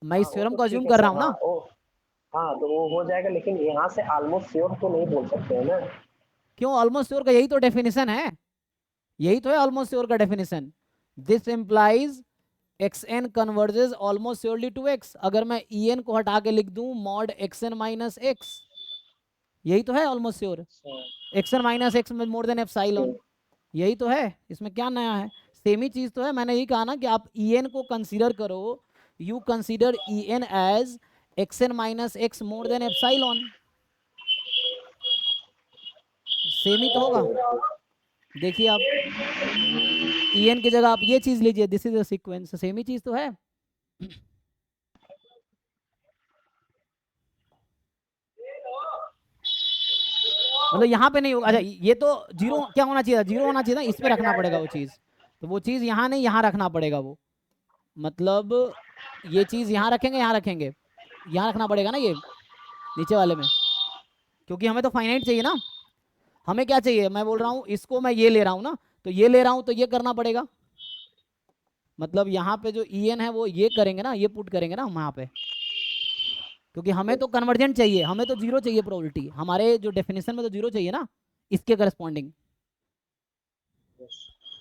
मैं इस थ्योरम को अज्यूम कर रहा हूँ ना। हाँ तो वो हो जाएगा, लेकिन यहाँ से ऑलमोस्ट श्योर तो नहीं बोल सकते हैं ना। क्यों, ऑलमोस्ट श्योर का यही तो डेफिनेशन है, यही तो है ऑलमोस्ट श्योर का definition, this implies x N converges almost surely to x. अगर मैं ई एन को हटा के लिख दूं mod x n minus x, यही तो है almost sure, x n minus x more than epsilon, यही तो है, इसमें क्या नया है, सेम ही चीज तो है। मैंने यही कहा ना कि आप ई एन को कंसीडर करो, you consider e n as x n minus x more than epsilon, same ही तो होगा। देखिए आप ई एन की जगह आप ये चीज लीजिए, this is a sequence, same ही चीज तो है। मतलब यहाँ पे नहीं होगा। अच्छा ये तो जीरो क्या होना चाहिए था, जीरो होना चाहिए था, इस पे रखना पड़ेगा वो चीज़, तो वो चीज़ यहाँ नहीं यहाँ रखना पड़ेगा वो, मतलब ये चीज़ यहाँ रखेंगे, यहाँ रखेंगे, यहाँ रखना पड़ेगा ना ये नीचे वाले में, क्योंकि हमें तो फाइनाइट चाहिए ना, हमें क्या चाहिए, मैं बोल रहा हूँ इसको मैं ये ले रहा हूँ ना, तो ये ले रहा हूँ तो ये करना पड़ेगा, मतलब यहाँ पे जो en है वो ये करेंगे ना, ये पुट करेंगे ना हम यहाँ पे, क्योंकि हमें तो कन्वर्जेंट चाहिए, हमें तो जीरो चाहिए प्रोबेबिलिटी, हमारे जो डेफिनेशन में तो जीरो चाहिए ना इसके करस्पॉन्डिंग।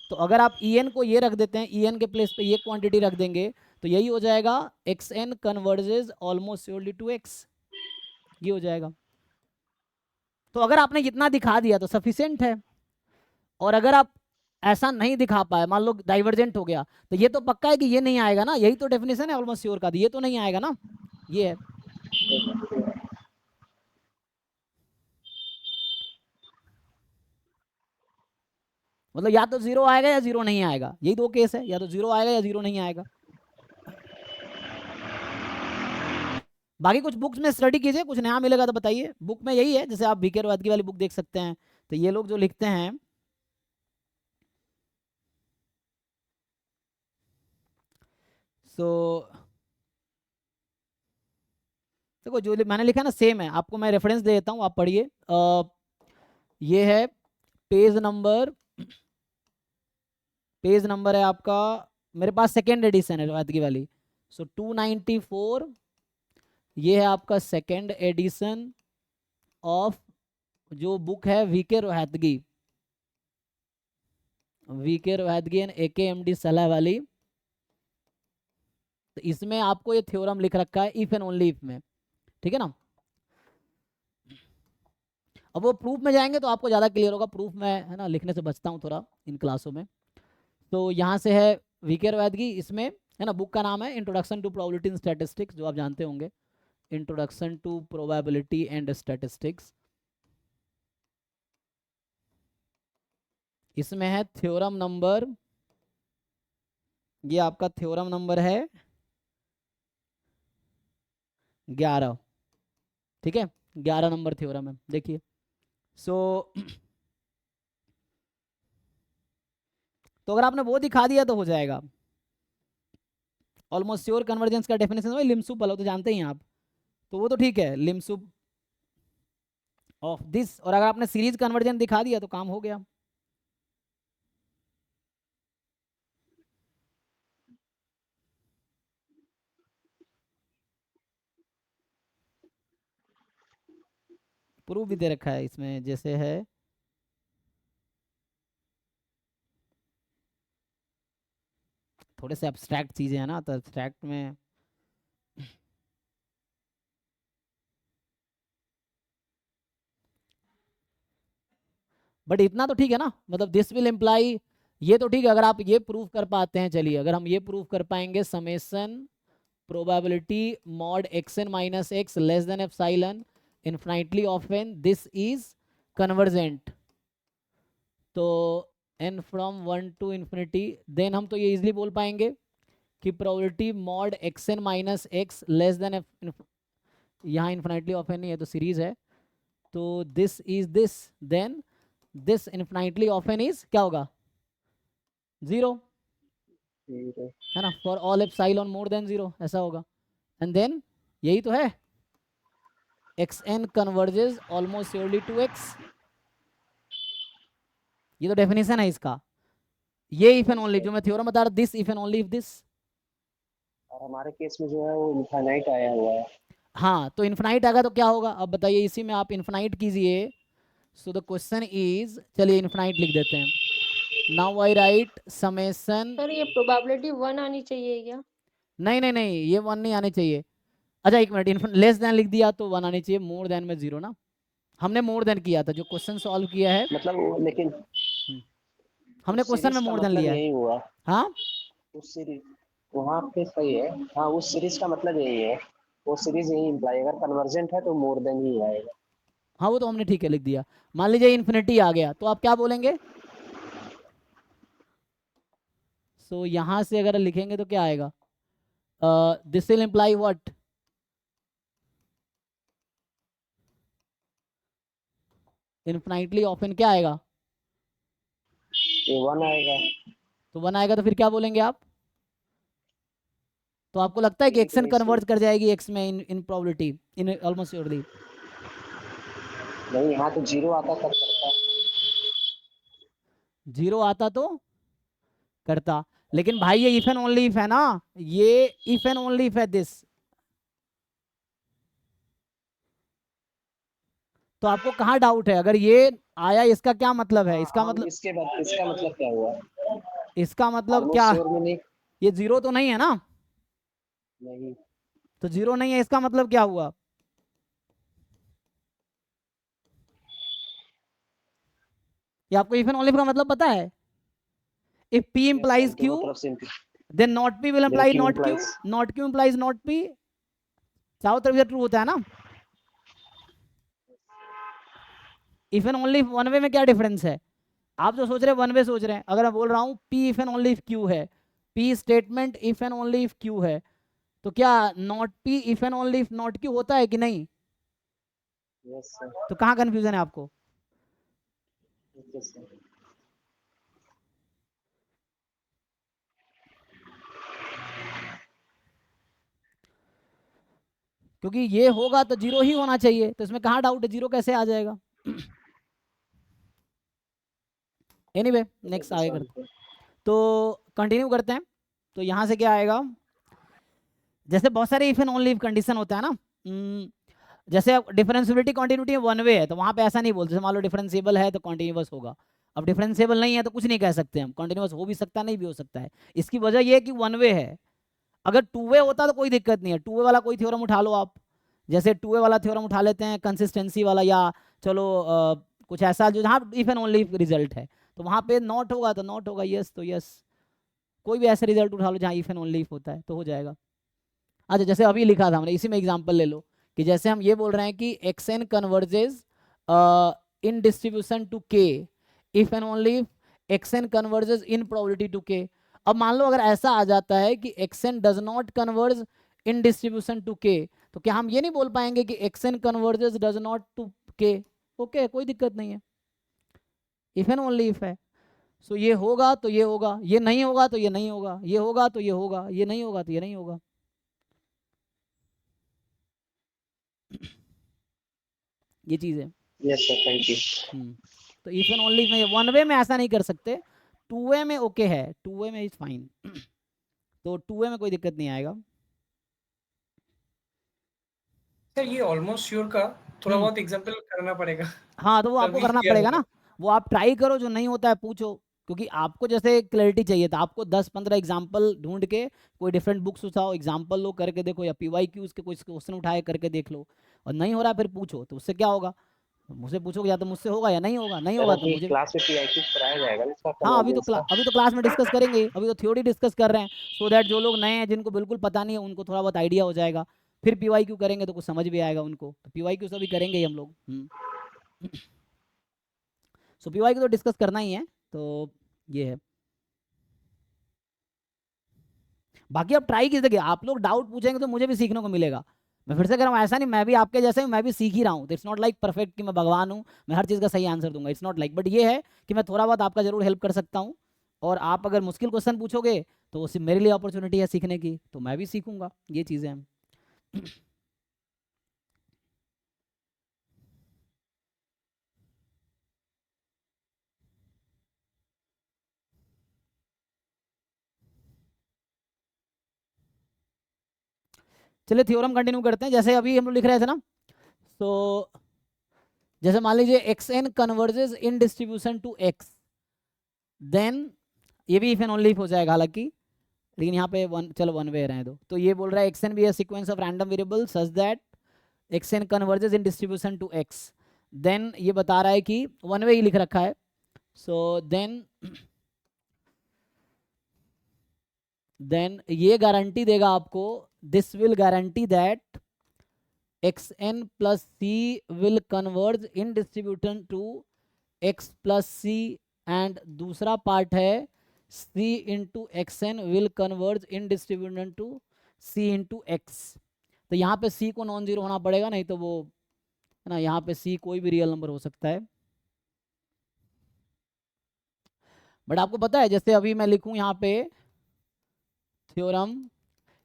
तो अगर आप en को ये रख देते हैं, en के प्लेस पे ये क्वांटिटी रख देंगे, तो यही हो जाएगा xn converges almost surely to x, ये हो जाएगा। तो अगर आपने इतना दिखा दिया तो सफिशिएंट है, और अगर आप ऐसा नहीं दिखा पाए, मान लो डाइवर्जेंट हो गया, तो ये तो पक्का है कि ये नहीं आएगा ना, यही तो डेफिनेशन है ऑलमोस्ट श्योर का, ये तो नहीं आएगा ना, ये है। मतलब या तो जीरो आएगा या जीरो नहीं आएगा, यही दो केस है, या तो जीरो आएगा या जीरो नहीं आएगा। बाकी कुछ बुक्स में स्टडी कीजिए, कुछ नया मिलेगा तो बताइए, बुक में यही है, जैसे आप बीके वादगी वाली बुक देख सकते हैं, तो ये लोग जो लिखते हैं, सो देखो जो मैंने लिखा है ना सेम है, आपको मैं रेफरेंस दे देता हूँ, आप पढ़िए। ये है पेज नंबर है आपका, मेरे पास सेकेंड एडिशन है वादगी वाली, सो 294, ये है आपका सेकेंड एडिशन ऑफ जो बुक है वीके रोहतगी एंड AKMD सलाह वाली, तो इसमें आपको ये थ्योरम लिख रखा है इफ एंड ओनली इफ में, ठीक है ना। अब वो प्रूफ में जाएंगे तो आपको ज़्यादा क्लियर होगा, प्रूफ में है ना लिखने से बचता हूँ थोड़ा इन क्लासों में। तो यहाँ से है वीके रोहतगी, इसमें है ना, बुक का नाम है introduction to probability in statistics, जो आप जानते होंगे, introduction to probability and statistics. इसमें है थ्योरम नंबर, ये आपका थ्योरम नंबर है 11, ठीक है, 11 नंबर थ्योरम है, देखिए। सो तो अगर आपने वो दिखा दिया तो हो जाएगा। ऑलमोस्ट श्योर कन्वर्जेंस का डेफिनेशन है लिम्सुप वाला, तो जानते ही हैं आप, तो वो तो ठीक है, लिम्सुप ऑफ दिस, और अगर आपने सीरीज कन्वर्जेंस दिखा दिया तो काम हो गया। प्रूफ भी दे रखा है इसमें, जैसे है थोड़े से एब्स्ट्रैक्ट चीजें हैं ना, तो एब्स्ट्रैक्ट में बट इतना तो ठीक है ना, मतलब दिस विल इम्प्लाई, ये तो ठीक है, अगर आप ये प्रूफ कर पाते हैं, चलिए अगर हम ये प्रूफ कर पाएंगे, summation probability mod xn minus x less than epsilon infinitely often this is convergent, तो n from 1 to infinity, then हम तो ये इजिली बोल पाएंगे कि probability mod xn minus x less than, यहाँ इन्फिनिटली ऑफन नहीं है तो सीरीज है, तो this is this, then this infinitely often is क्या होगा, जीरो, है ना, for all epsilon more than zero, ऐसा होगा। एंड देन यही तो है, xn converges almost surely to x, ये तो डेफिनेशन है इसका, ये इफ एंड ओनली जो मैं थ्योरम बता रहा, this if and only if this, और हमारे केस में जो है वो इनफाइनाइट आया हुआ है। हाँ तो इन्फिनाइट आएगा तो क्या होगा, अब बताइए, इसी में आप इन्फिनाइट कीजिए, सो द क्वेश्चन इज, चलिए इन्फिनाइट लिख देते हैं, now I right summation, sir ये प्रोबेबिलिटी 1 आनी चाहिए क्या? नहीं नहीं नहीं ये 1 नहीं आने चाहिए, अच्छा एक मिनट, लेस देन लिख दिया तो 1 आनी चाहिए, मोर देन में 0 ना, हमने मोर देन किया था जो क्वेश्चन सॉल्व किया है, मतलब लेकिन हमने क्वेश्चन में सीरीज का मोर देन मतलब लिया है, यही हुआ, हाँ उस सीरीज वहाँ पे सही है, हाँ उस सीरीज का मतलब यही है, वो सीरीज यही इम्प्लाई, अगर कन्वर्जेंट है तो मोर देन ही आएगा। हाँ वो तो हमने ठीक है लिख दिया, मान लीजिए इन्फिनिटी आ गया तो आप क्या बोलेंगे, सो यहाँ से अगर लिखेंगे तो क्या आएगा, this will imply what, infinitely often क्या आएगा? ये 1 आएगा। तो 1 आएगा तो फिर क्या बोलेंगे आप? तो आपको लगता है कि एक्स एन कन्वर्ट कर जाएगी एक्स में इन प्रोबेबिलिटी, इन ऑलमोस्ट श्योरली? नहीं, यहाँ तो 0 आता तब करता। 0 आता तो करता, लेकिन भाई ये इफ एंड ओनली इफ है ना, ये इफ एंड ओनली इफ है दिस। तो आपको कहाँ डाउट है? अगर ये आया इसका क्या मतलब है? इसका मतलब, इसके बाद इसका मतलब क्या हुआ? इसका मतलब Almost क्या? sure meaning ये 0 तो नहीं है ना? नहीं। तो 0 नहीं है, इसका मतलब क्या हुआ? ये आपको इफ एंड ओनली इफ का मतलब पता है? इफ P implies Q, दोनों तरफ से then not P will imply Q not Q, implies- not Q implies not P। चारों तरफ से ट्रू होता है ना? If and only one way में क्या डिफरेंस है? आप जो सोच रहे हैं वन वे सोच रहे हैं, अगर मैं बोल रहा हूँ P if and only if Q है, P statement if and only if Q है, तो क्या not P if and only if not Q होता है कि नहीं? Yes, sir. तो कहाँ कंफ्यूजन है आपको? Yes, sir. क्योंकि ये होगा तो 0 ही होना चाहिए, तो इसमें कहाँ डाउट है? 0 कैसे आ जाएगा? एनीवे नेक्स्ट आगे करते हैं, तो कंटिन्यू करते हैं। तो यहाँ से क्या आएगा? जैसे बहुत सारे if and only if condition होता है ना, जैसे डिफरेंशियबिलिटी कंटिन्यूटी वन वे है तो वहाँ पे ऐसा नहीं बोलते, मान लो डिफरेंशिएबल है तो कंटिन्यूअस होगा। अब डिफरेंशिएबल नहीं है तो कुछ नहीं कह सकते हम, कंटिन्यूअस हो भी सकता है नहीं भी हो सकता है। इसकी वजह यह है कि वन वे है। अगर टू वे होता तो कोई दिक्कत नहीं है, टू वे वाला कोई थ्योरम उठा लो आप, जैसे टू वे वाला थ्योरम उठा लेते हैं कंसिस्टेंसी वाला, या चलो कुछ ऐसा जो जहाँ इफ एंड ओनली रिजल्ट है, तो वहाँ पे नॉट होगा तो नॉट होगा, यस तो यस। कोई भी ऐसा रिजल्ट उठा लो जहाँ इफ एंड ओनली इफ होता है तो हो जाएगा। अच्छा जैसे अभी लिखा था हमने, इसी में एग्जांपल ले लो कि जैसे हम ये बोल रहे हैं कि x n converges in distribution to k if and only if x n converges in probability to k. अब मान लो अगर ऐसा आ जाता है कि x n does not converge in distribution to k, तो क्या हम ये नहीं बोल पाएंगे कि x n converges does not to k? Okay कोई दिक्कत नहीं है, इफ एंड ओनली इफ है। सो ये होगा तो ये होगा, ये नहीं होगा तो ये नहीं होगा, ये होगा तो ये होगा, ये नहीं होगा तो ये नहीं होगा। ये चीज है। Yes, sir. Thank you. तो इफ एंड ओनली में वन वे में ऐसा नहीं कर सकते, टू वे में ओके है, टू वे में इज फाइन। तो टू वे में कोई दिक्कत नहीं आएगा। सर ये ऑलमोस्ट श्योर का थोड़ा बहुत एग्जांपल करना पड़ेगा। हाँ तो वो आपको तभी करना clear पड़ेगा होगा। ना, वो आप ट्राई करो, जो नहीं होता है पूछो, क्योंकि आपको जैसे क्लैरिटी चाहिए था, आपको 10-15 एग्जाम्पल ढूंढ के कोई डिफरेंट बुक्स उठाओ, एग्जाम्पल लो करके देखो, या PYQs के कोई क्वेश्चन उठाए करके देख लो, और नहीं हो रहा फिर पूछो। तो उससे क्या होगा? मुझसे पूछोगे या तो मुझसे होगा या नहीं होगा, नहीं होगा तो मुझे। क्लास में PIQ कराया जाएगा ना इसका हाँ अभी convergence का? अभी तो क्लास में डिस्कस करेंगे ही, अभी तो थ्योरी डिस्कस कर रहे हैं, सो दैट जो लोग नए हैं जिनको बिल्कुल पता नहीं है उनको थोड़ा बहुत आइडिया हो जाएगा। फिर PYQ करेंगे तो कुछ समझ भी आएगा उनको, तो PYQ तो अभी करेंगे ही हम लोग। सो PYQ तो डिस्कस करना ही है, तो ये है। बाकी अब ट्राई की जगह आप लोग डाउट पूछेंगे तो मुझे भी सीखने को मिलेगा। मैं फिर से कह रहा हूँ, ऐसा नहीं मैं भी आपके जैसे हूँ, मैं भी सीख ही रहा हूँ। इट्स नॉट लाइक परफेक्ट कि मैं भगवान हूँ, मैं हर चीज़ का सही आंसर दूंगा, इट्स नॉट लाइक, बट ये है कि मैं थोड़ा बहुत आपका जरूर हेल्प कर सकता हूँ। और आप अगर मुश्किल क्वेश्चन पूछोगे तो वो सिर्फ मेरे लिए अपॉर्चुनिटी है सीखने की, तो मैं भी सीखूंगा, ये चीज़ें हैं। चलिए थ्योरम कंटिन्यू करते हैं, जैसे अभी हम लोग लिख रहे थे ना। तो जैसे मान लीजिए x n converges in distribution to x, then ये भी इफ एंड ओनली इफ हो जाएगा हालांकि, लेकिन यहाँ पे वन, चलो वन वे रहने दो। तो ये बोल रहा है x N be a sequence of random variable such that x n converges in distribution to x. Then ये बता रहा है कि वन वे ही लिख रखा है। सो देन ये गारंटी देगा आपको, this will guarantee that x n plus c will converge in distribution to x plus c, and दूसरा पार्ट है c into x n will converge in distribution to c into x. तो यहाँ पे c को non zero होना पड़ेगा, नहीं तो वो है ना, यहाँ पे c कोई भी रियल नंबर हो सकता है। बट आपको पता है जैसे अभी मैं लिखूं यहाँ पे थ्योरम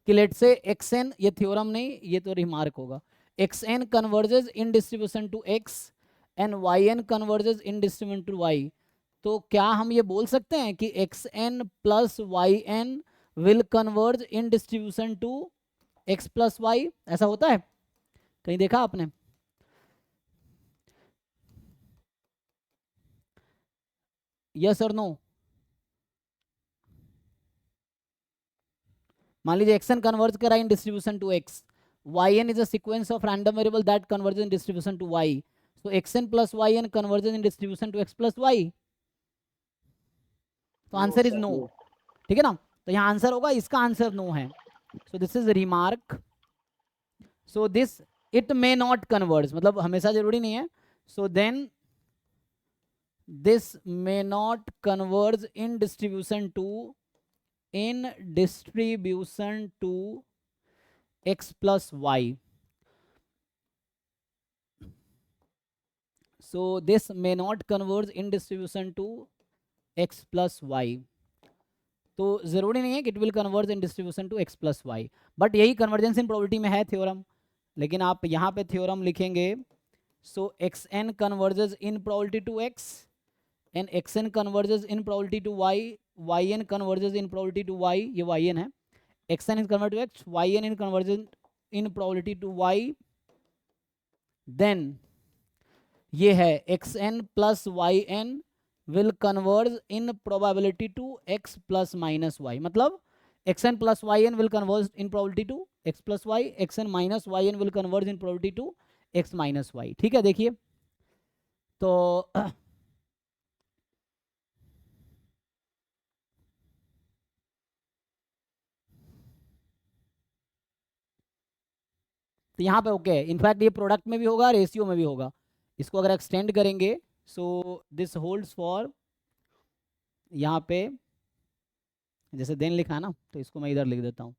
कि लेट से xn, ये थ्योरम नहीं, ये तो रिमार्क होगा, xn converges in distribution to x and yn converges in distribution to y, तो क्या हम ये बोल सकते हैं कि xn plus yn will converge in distribution to x plus y? ऐसा होता है कहीं देखा आपने? यस और नो? मान लीजिए xn कन्वर्ज करा in distribution to x, yn is a sequence of random variable that converges in distribution to y, so xn plus yn converges in distribution to x plus y, तो answer is no, ठीक है ना? तो यहाँ answer होगा, इसका answer no है, so this is remark, so this it may not converge, मतलब हमेशा जरूरी नहीं है, so then this may not converge in distribution to x plus y, so this may not converge in distribution to x plus y, तो जरूरी नहीं है कि it will converge in distribution to x plus y, but यही convergence in probability में है theorem, लेकिन आप यहाँ पे थ्योरम लिखेंगे, so xn converges in probability to x and xn converges in probability to y, yn converges in probability to y, ये yn है, xn is converted to x, yn in conversion in probability to y, then ये है xn plus yn will converge in probability to x plus minus y, मतलब xn plus yn will converge in probability to x plus y, xn minus yn will converge in probability to x minus y, ठीक है? देखिए तो तो यहाँ पे okay, in fact ये product में भी होगा, रेशियो में भी होगा, इसको अगर एक्सटेंड करेंगे, सो दिस होल्ड्स फॉर, यहाँ पे जैसे देन लिखा है ना, तो इसको मैं इधर लिख देता हूँ,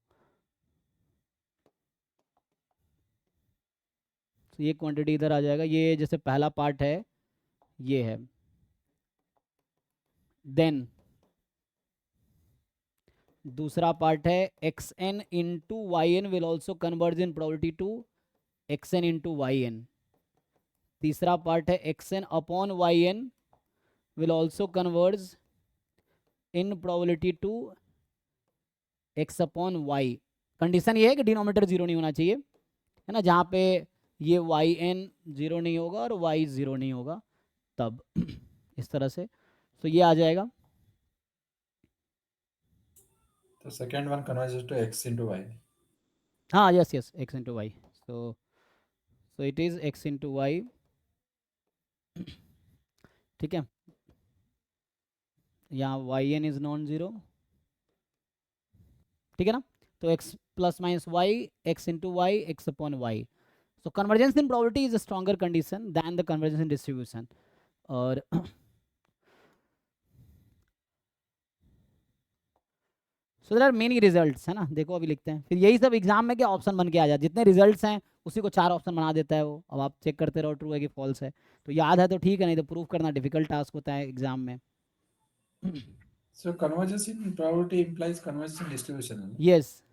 तो ये क्वांटिटी इधर आ जाएगा, ये जैसे पहला पार्ट है ये है, देन दूसरा पार्ट है xn into yn will also converge in probability to xn into yn, तीसरा पार्ट है xn upon yn will also converge in probability to x upon y, condition ये है कि डिनोमिनेटर जीरो नहीं होना चाहिए, है ना, जहाँ पे ये yn जीरो नहीं होगा और y जीरो नहीं होगा तब इस तरह से, तो ये आ जाएगा, तो second one converges to x into y. हाँ yes yes, x into y, so it is x into y, ठीक है, यहाँ yn इज नॉन जीरो, ठीक है ना, तो x plus minus y, x into y, x upon y, so convergence in probability is a stronger condition than the convergence in distribution, और so there are many results, है ना, देखो अभी लिखते हैं, फिर यही सब एग्जाम में क्या ऑप्शन बन के आ जाए, जितने रिजल्ट्स हैं उसी को 4 ऑप्शन बना देता है वो, अब आप चेक करते रहो ट्रू है कि फॉल्स है, तो याद है तो ठीक है, नहीं तो प्रूफ करना डिफिकल्ट टास्क होता है एग्जाम में। So convergence in probability implies convergence in distribution. Yes.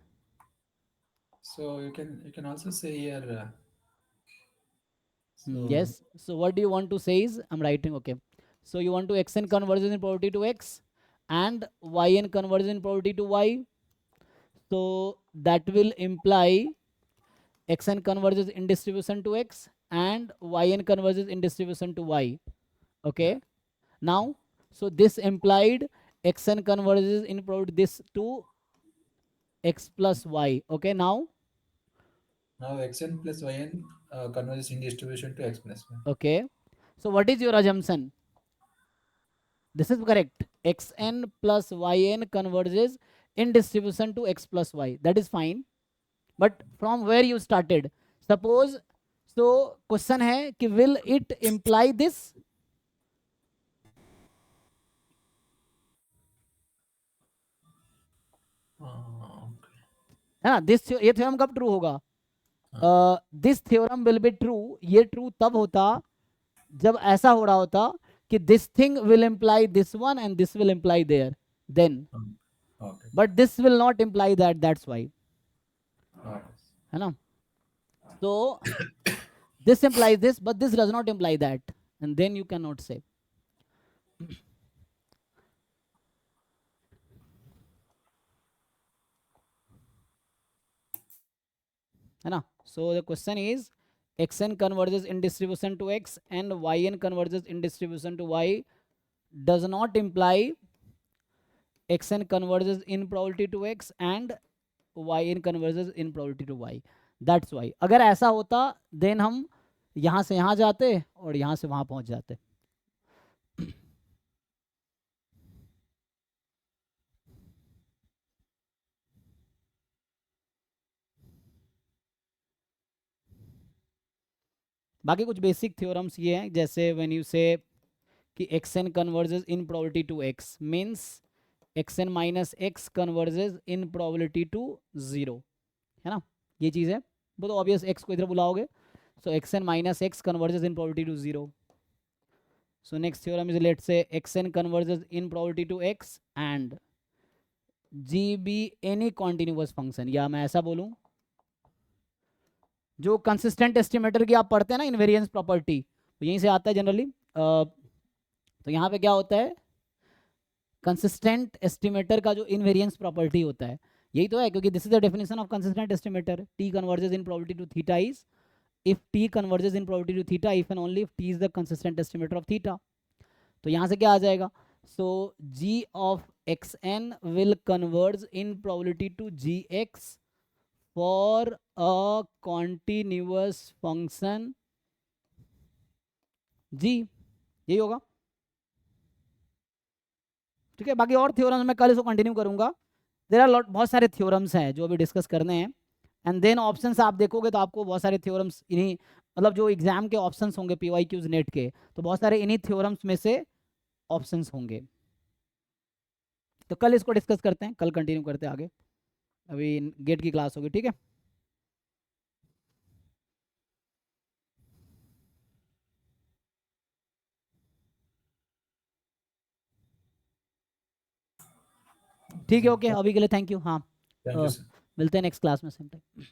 So you can also say here. Yes. So what do you want to say is, I'm writing, okay. So you want to xn converges in probability to x and yn converges in probability to y. So that will imply xn converges in distribution to x and yn converges in distribution to y. Okay. Now, so this implied xn converges in probability this to x plus y. Okay. Now xn plus yn converges in distribution to x plus y. Okay. So what is your assumption? This is correct. xn plus yn converges in distribution to x plus y. That is fine. But from where you started? Suppose, so question है कि will it imply this? है ना, this ये theorem कब true होगा? This theorem will be true, ये true तब होता जब ऐसा हो रहा होता कि this thing will imply this one and this will imply there, then Okay. but this will not imply that, that's why, Okay. है ना. So this implies this but this does not imply that, and then you cannot say. है ना. So the question is xn converges in distribution to x and yn converges in distribution to y does not imply xn converges in probability to x and yn converges in probability to y. That's why. अगर ऐसा होता then हम यहाँ से यहाँ जाते और यहाँ से वहाँ पहुँच जाते. बाकी कुछ बेसिक थ्योरम्स ये हैं, जैसे व्हेन यू से कि xn converges in probability to x means xn minus x converges in probability to 0, है ना. ये चीज़ है, वो तो ऑब्वियस x को इधर बुलाओगे, so xn minus x converges in probability to 0. So next theorem is, let's say xn converges in probability to x and g be any continuous function, या मैं ऐसा बोलूं जो कंसिस्टेंट एस्टिमेटर की आप पढ़ते हैं ना इनवेरिएंस प्रॉपर्टी, तो यहीं से आता है जनरली. तो यहाँ पे क्या होता है, कंसिस्टेंट एस्टिमेटर का जो इनवेरिएंस प्रॉपर्टी होता है यही तो है, क्योंकि this is the definition of consistent estimator. T converges in probability to theta is if T converges in probability to theta if and only if T is the consistent estimator of theta. तो यहाँ से क्या आ जाएगा, so g of x n will converge in probability to g x for a continuous function g, यही होगा. ठीक है. बाकी और थ्योरम्स मैं कल इसको कंटिन्यू करूंगा. देयर आर बहुत सारे थ्योरम्स हैं जो अभी डिस्कस करने हैं, एंड देन ऑप्शंस आप देखोगे तो आपको बहुत सारे थ्योरम्स इन्हीं, मतलब जो एग्जाम के ऑप्शंस होंगे PYQs नेट के, तो बहुत सारे इन्हीं थ्योरम्स में से ऑप्शंस होंगे. तो कल इसको डिस्कस करते हैं, कल कंटिन्यू करते हैं आगे. अभी गेट की क्लास होगी. ठीक है. ठीक है. ओके, अभी के लिए थैंक यू. हाँ, Thank you, sir. मिलते हैं नेक्स्ट क्लास में सेम टाइम.